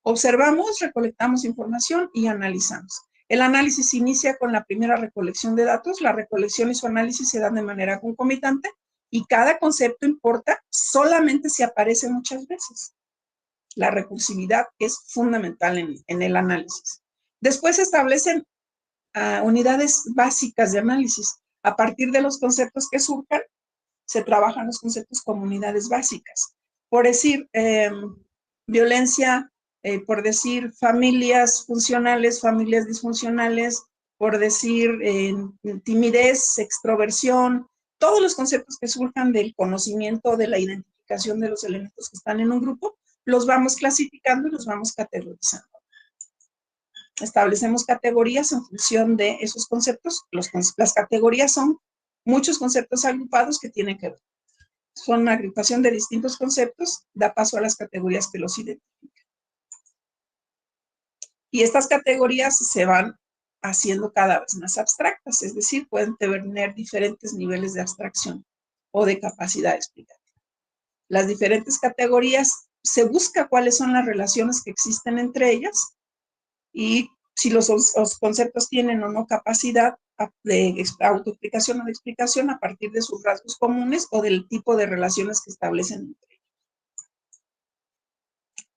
Observamos, recolectamos información y analizamos. El análisis inicia con la primera recolección de datos. La recolección y su análisis se dan de manera concomitante y cada concepto importa solamente si aparece muchas veces. La recursividad es fundamental en el análisis. Después se establecen unidades básicas de análisis. A partir de los conceptos que surjan, se trabajan los conceptos como unidades básicas. Por decir, violencia, por decir familias funcionales, familias disfuncionales, por decir timidez, extroversión, todos los conceptos que surjan del conocimiento, de la identificación de los elementos que están en un grupo, los vamos clasificando y los vamos categorizando. Establecemos categorías en función de esos conceptos. Las categorías son muchos conceptos agrupados que tienen que ver. Son una agrupación de distintos conceptos, da paso a las categorías que los identifican. Y estas categorías se van haciendo cada vez más abstractas, es decir, pueden tener diferentes niveles de abstracción o de capacidad explicativa. Las diferentes categorías, se busca cuáles son las relaciones que existen entre ellas y si los conceptos tienen o no capacidad de autoexplicación o de explicación a partir de sus rasgos comunes o del tipo de relaciones que establecen entre ellos.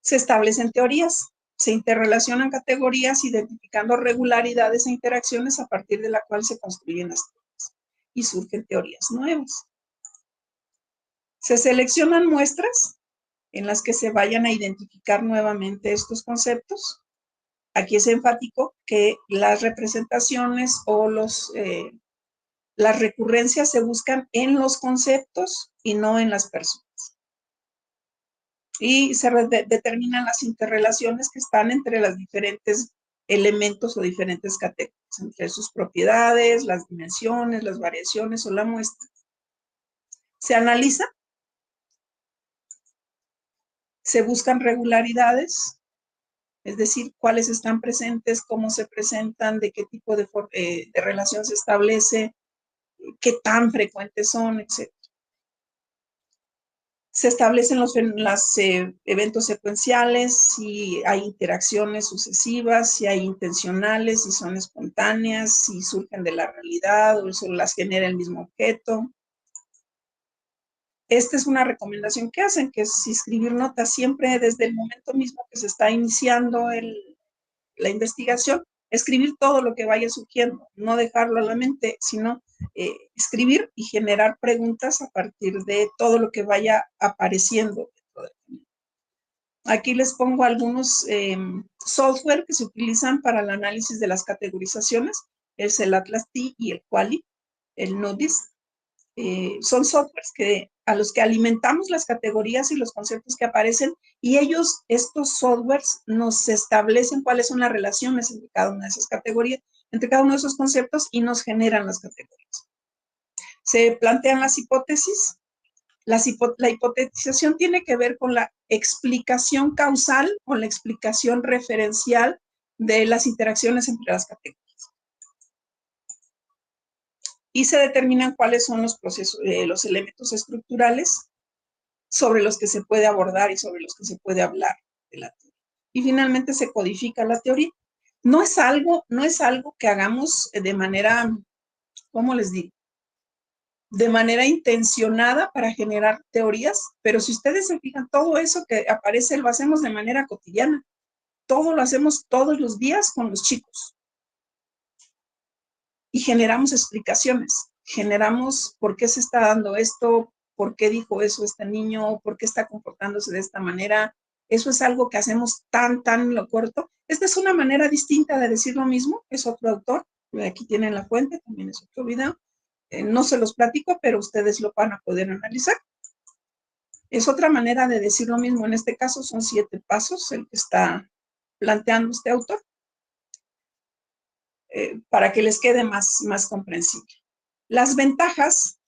Se establecen teorías, se interrelacionan categorías identificando regularidades e interacciones a partir de la cual se construyen las teorías y surgen teorías nuevas. Se seleccionan muestras en las que se vayan a identificar nuevamente estos conceptos. Aquí es enfático que las representaciones o las recurrencias se buscan en los conceptos y no en las personas. Y se determinan las interrelaciones que están entre los diferentes elementos o diferentes categorías, entre sus propiedades, las dimensiones, las variaciones o la muestra. Se analiza, se buscan regularidades, es decir, cuáles están presentes, cómo se presentan, de qué tipo de relación se establece, qué tan frecuentes son, etc. Se establecen los eventos secuenciales, si hay interacciones sucesivas, si hay intencionales, si son espontáneas, si surgen de la realidad o solo las genera el mismo objeto. Esta es una recomendación que hacen, que es escribir notas siempre desde el momento mismo que se está iniciando la investigación, escribir todo lo que vaya surgiendo, no dejarlo a la mente, sino escribir y generar preguntas a partir de todo lo que vaya apareciendo. Aquí les pongo algunos software que se utilizan para el análisis de las categorizaciones. Es el Atlas T y el Quali, el Nodis. Son softwares a los que alimentamos las categorías y los conceptos que aparecen, y estos softwares nos establecen cuáles son las relaciones entre cada una de esas categorías, entre cada uno de esos conceptos, y nos generan las categorías. Se plantean las hipótesis. La hipotetización tiene que ver con la explicación causal o la explicación referencial de las interacciones entre las categorías. Y se determinan cuáles son los procesos, los elementos estructurales sobre los que se puede abordar y sobre los que se puede hablar de la teoría. Y finalmente se codifica la teoría. No es algo que hagamos de manera, ¿cómo les digo? De manera intencionada para generar teorías, pero si ustedes se fijan, todo eso que aparece lo hacemos de manera cotidiana. Todo lo hacemos todos los días con los chicos. Y generamos explicaciones, generamos por qué se está dando esto, por qué dijo eso este niño, por qué está comportándose de esta manera. Eso es algo que hacemos tan en lo corto. Esta es una manera distinta de decir lo mismo, es otro autor. Aquí tienen la fuente, también es otro video. No se los platico, pero ustedes lo van a poder analizar. Es otra manera de decir lo mismo. En este caso son 7 pasos el que está planteando este autor. Para que les quede más comprensible. Las ventajas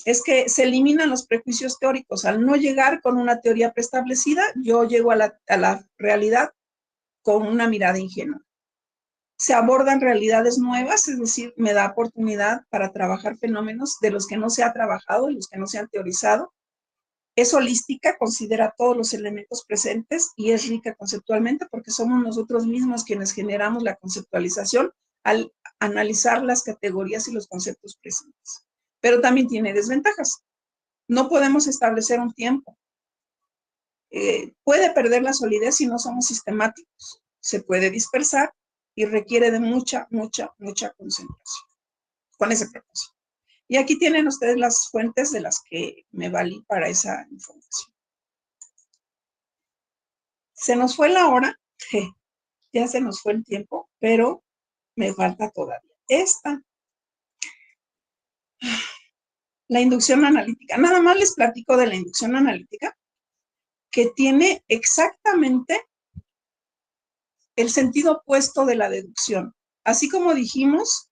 es que se eliminan los prejuicios teóricos. Al no llegar con una teoría preestablecida, yo llego a la realidad con una mirada ingenua. Se abordan realidades nuevas, es decir, me da oportunidad para trabajar fenómenos de los que no se ha trabajado, de los que no se han teorizado. Es holística, considera todos los elementos presentes y es rica conceptualmente porque somos nosotros mismos quienes generamos la conceptualización al analizar las categorías y los conceptos presentes. Pero también tiene desventajas. No podemos establecer un tiempo. Puede perder la solidez si no somos sistemáticos. Se puede dispersar y requiere de mucha concentración con ese propósito. Y aquí tienen ustedes las fuentes de las que me valí para esa información. Se nos fue la hora, ya se nos fue el tiempo, pero me falta todavía esta. La inducción analítica. Nada más les platico de la inducción analítica, que tiene exactamente el sentido opuesto de la deducción. Así como dijimos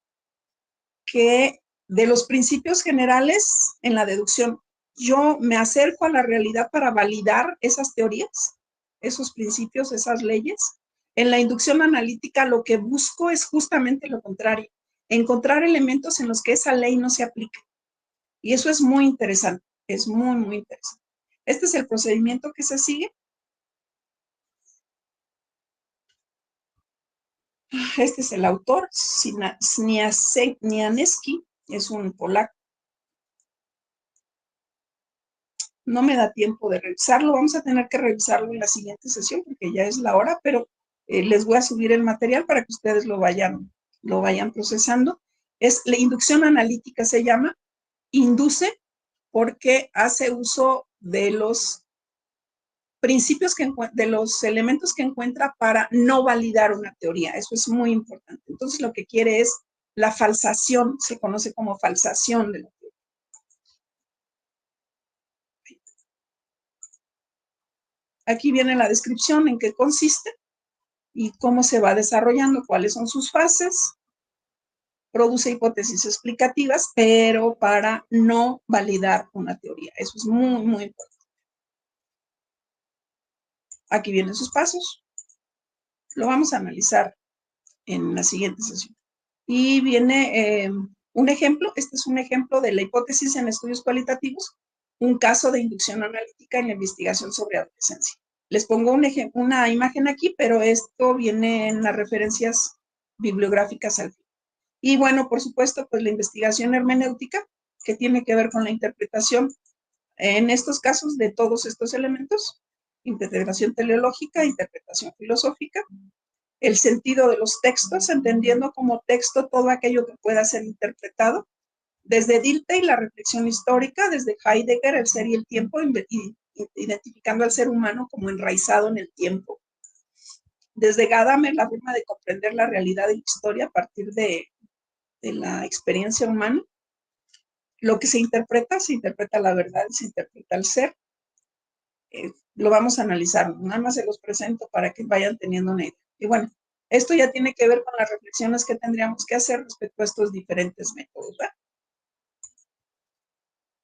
que de los principios generales en la deducción, yo me acerco a la realidad para validar esas teorías, esos principios, esas leyes. En la inducción analítica lo que busco es justamente lo contrario, encontrar elementos en los que esa ley no se aplique. Y eso es muy interesante, es muy interesante. Este es el procedimiento que se sigue. Este es el autor, Snianeski, es un polaco. No me da tiempo de revisarlo, vamos a tener que revisarlo en la siguiente sesión porque ya es la hora, pero les voy a subir el material para que ustedes lo vayan procesando. La inducción analítica se llama, induce porque hace uso de los principios, de los elementos que encuentra para no validar una teoría. Eso es muy importante. Entonces lo que quiere es la falsación, se conoce como falsación de la teoría. Aquí viene la descripción en qué consiste y cómo se va desarrollando, cuáles son sus fases. Produce hipótesis explicativas, pero para no validar una teoría. Eso es muy importante. Aquí vienen sus pasos. Lo vamos a analizar en la siguiente sesión. Y viene un ejemplo. Este es un ejemplo de la hipótesis en estudios cualitativos, un caso de inducción analítica en la investigación sobre adolescencia. Les pongo una imagen aquí, pero esto viene en las referencias bibliográficas al final. Y bueno, por supuesto, pues la investigación hermenéutica, que tiene que ver con la interpretación, en estos casos, de todos estos elementos: interpretación teleológica, interpretación filosófica, el sentido de los textos, entendiendo como texto todo aquello que pueda ser interpretado, desde Dilthey, la reflexión histórica, desde Heidegger, el ser y el tiempo, identificando al ser humano como enraizado en el tiempo. Desde Gadamer, la forma de comprender la realidad y la historia a partir de la experiencia humana. Lo que se interpreta la verdad, se interpreta el ser. Lo vamos a analizar, nada más se los presento para que vayan teniendo una idea. Y bueno, esto ya tiene que ver con las reflexiones que tendríamos que hacer respecto a estos diferentes métodos, ¿verdad?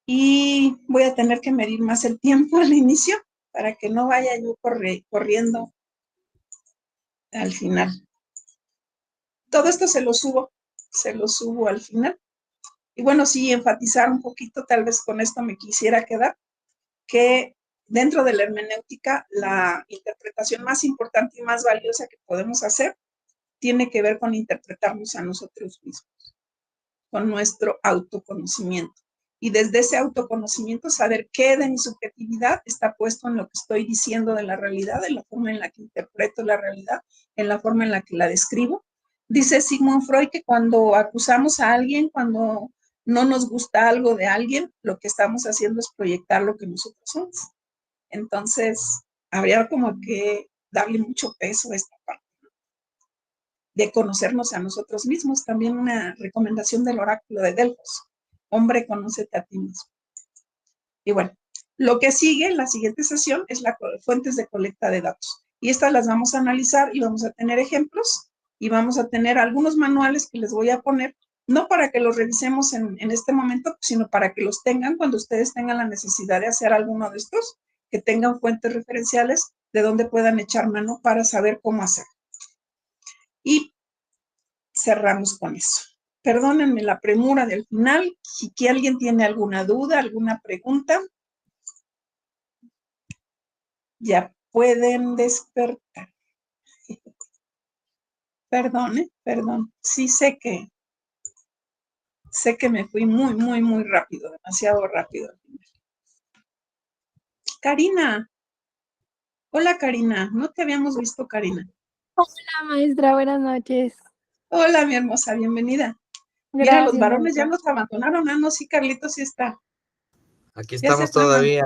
Y voy a tener que medir más el tiempo al inicio para que no vaya yo corriendo al final. Todo esto se lo subo al final. Y bueno, sí, enfatizar un poquito, tal vez con esto me quisiera quedar, que dentro de la hermenéutica, la interpretación más importante y más valiosa que podemos hacer tiene que ver con interpretarnos a nosotros mismos, con nuestro autoconocimiento. Y desde ese autoconocimiento saber qué de mi subjetividad está puesto en lo que estoy diciendo de la realidad, en la forma en la que interpreto la realidad, en la forma en la que la describo. Dice Sigmund Freud que cuando acusamos a alguien, cuando no nos gusta algo de alguien, lo que estamos haciendo es proyectar lo que nosotros somos. Entonces, habría como que darle mucho peso a esta parte de conocernos a nosotros mismos. También una recomendación del oráculo de Delfos. Hombre, conócete a ti mismo. Y bueno, lo que sigue, la siguiente sesión, es la fuentes de colecta de datos. Y estas las vamos a analizar y vamos a tener ejemplos y vamos a tener algunos manuales que les voy a poner, no para que los revisemos en este momento, sino para que los tengan cuando ustedes tengan la necesidad de hacer alguno de estos, que tengan fuentes referenciales de donde puedan echar mano para saber cómo hacer. Y cerramos con eso. Perdónenme la premura del final. Si alguien tiene alguna duda, alguna pregunta, ya pueden despertar. Perdón. Sí sé que me fui muy rápido, demasiado rápido. Karina. Hola, Karina. No te habíamos visto, Karina. Hola, maestra, buenas noches. Hola, mi hermosa, bienvenida. Mira, los Gracias, varones ya maestra. nos abandonaron. Ah, no, sí, Carlitos sí está. Aquí Ya se estamos fue, todavía.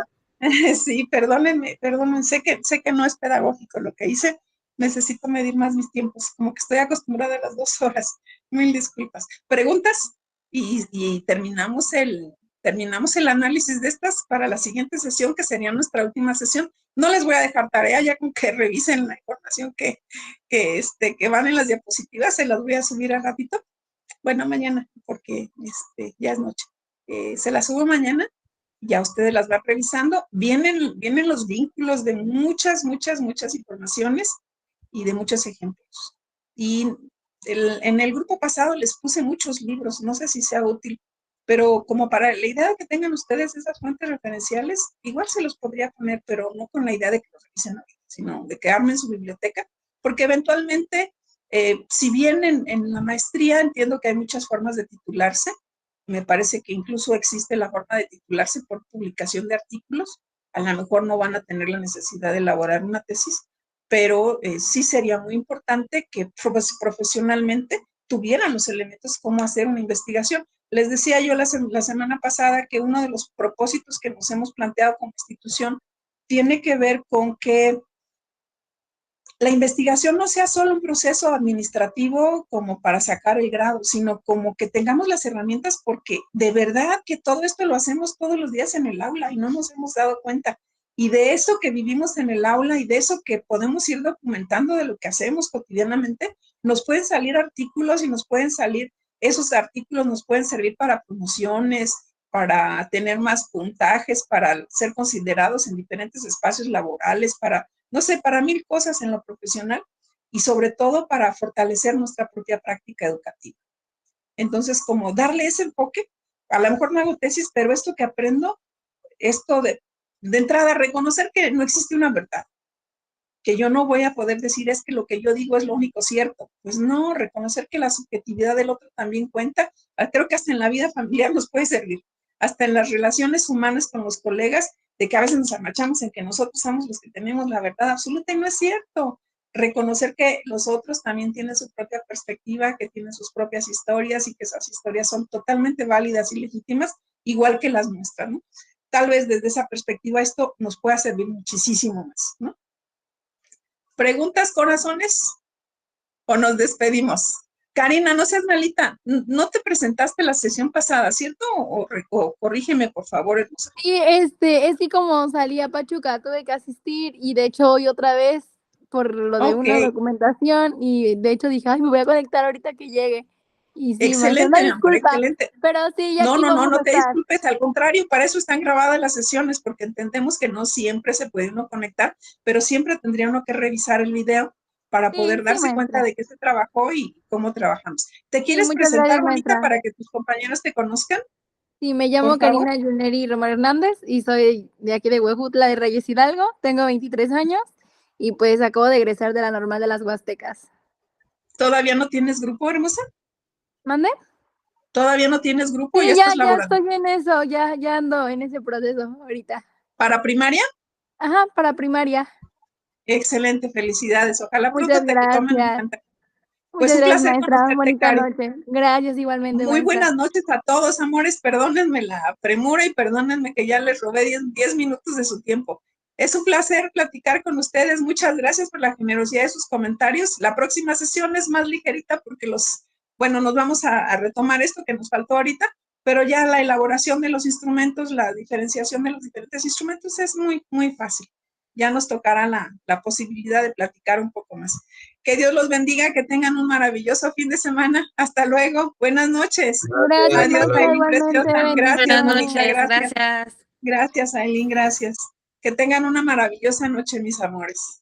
Sí, perdónenme, sé que no es pedagógico lo que hice, necesito medir más mis tiempos, como que estoy acostumbrada a las 2 horas, mil disculpas. ¿Preguntas? Y terminamos el análisis de estas para la siguiente sesión, que sería nuestra última sesión. No les voy a dejar tarea, ya con que revisen la información que van en las diapositivas, se las voy a subir al ratito. Bueno, mañana, porque ya es noche. Se las subo mañana. Ya ustedes las van revisando, vienen los vínculos de muchas informaciones y de muchos ejemplos. Y en el grupo pasado les puse muchos libros, no sé si sea útil, pero como para la idea de que tengan ustedes esas fuentes referenciales, igual se los podría poner, pero no con la idea de que los revisen ahorita, sino de que armen su biblioteca, porque eventualmente, si bien en la maestría entiendo que hay muchas formas de titularse, me parece que incluso existe la forma de titularse por publicación de artículos. A lo mejor no van a tener la necesidad de elaborar una tesis, pero sí sería muy importante que profesionalmente tuvieran los elementos cómo hacer una investigación. Les decía yo la semana pasada que uno de los propósitos que nos hemos planteado como institución tiene que ver con que la investigación no sea solo un proceso administrativo como para sacar el grado, sino como que tengamos las herramientas, porque de verdad que todo esto lo hacemos todos los días en el aula y no nos hemos dado cuenta. Y de eso que vivimos en el aula y de eso que podemos ir documentando de lo que hacemos cotidianamente, nos pueden salir artículos y esos artículos nos pueden servir para promociones, para tener más puntajes, para ser considerados en diferentes espacios laborales, no sé, para 1000 cosas en lo profesional y sobre todo para fortalecer nuestra propia práctica educativa. Entonces, como darle ese enfoque, a lo mejor no hago tesis, pero esto que aprendo, esto de entrada, reconocer que no existe una verdad, que yo no voy a poder decir es que lo que yo digo es lo único cierto. Pues no, reconocer que la subjetividad del otro también cuenta. Creo que hasta en la vida familiar nos puede servir, hasta en las relaciones humanas con los colegas, de que a veces nos amachamos en que nosotros somos los que tenemos la verdad absoluta, y no es cierto. Reconocer que los otros también tienen su propia perspectiva, que tienen sus propias historias y que esas historias son totalmente válidas y legítimas, igual que las nuestras, ¿no? tal vez desde esa perspectiva esto nos pueda servir muchísimo más, ¿no? ¿Preguntas, corazones? ¿O nos despedimos? Karina, no seas malita, no te presentaste la sesión pasada, ¿cierto? O corrígeme, por favor, hermosa. Sí, es que como salí a Pachuca, tuve que asistir y de hecho hoy otra vez por lo de una Ok. documentación y de hecho dije, ay, me voy a conectar ahorita que llegue. Y sí, Excelente, una mi amor, disculpa, excelente. pero sí, ya No, aquí no, no, vamos no a te estar. disculpes, al contrario, para eso están grabadas las sesiones, porque entendemos que no siempre se puede uno conectar, pero siempre tendría uno que revisar el video para Sí, poder sí, darse cuenta maestra. de qué se trabajó y cómo trabajamos. ¿Te Sí, quieres muchas presentar, gracias, bonita, maestra. para que tus compañeros te conozcan? Sí, me Por llamo favor. Karina Yuneri Romero Hernández y soy de aquí de Huejutla de Reyes Hidalgo, tengo 23 años y pues acabo de egresar de la Normal de las Huastecas. ¿Todavía no tienes grupo, hermosa? ¿Mande? ¿Todavía no tienes grupo? Sí, ¿Ya estás ya laborando? estoy en eso, ya ando en ese proceso ahorita. ¿Para primaria? Ajá, para primaria. Excelente, felicidades. Ojalá Muchas pronto te tomen en gracias. cuenta. Pues Muchas un gracias, placer maestra. conocerte, Bonita Cari. noche. Gracias igualmente, Muy maestra. buenas noches a todos, amores. Perdónenme la premura y perdónenme que ya les robé 10 minutos de su tiempo. Es un placer platicar con ustedes. Muchas gracias por la generosidad de sus comentarios. La próxima sesión es más ligerita porque nos vamos a retomar esto que nos faltó ahorita, pero ya la elaboración de los instrumentos, la diferenciación de los diferentes instrumentos es muy, muy fácil. Ya nos tocará la posibilidad de platicar un poco más. Que Dios los bendiga, que tengan un maravilloso fin de semana. Hasta luego. Buenas noches. Gracias, Adiós, hasta luego. maestra, Aileen, igualmente. preciosa. Gracias, Buenas bonita. Bendiciones. noches, Gracias. gracias. Gracias, Aileen. Gracias. Que tengan una maravillosa noche, mis amores.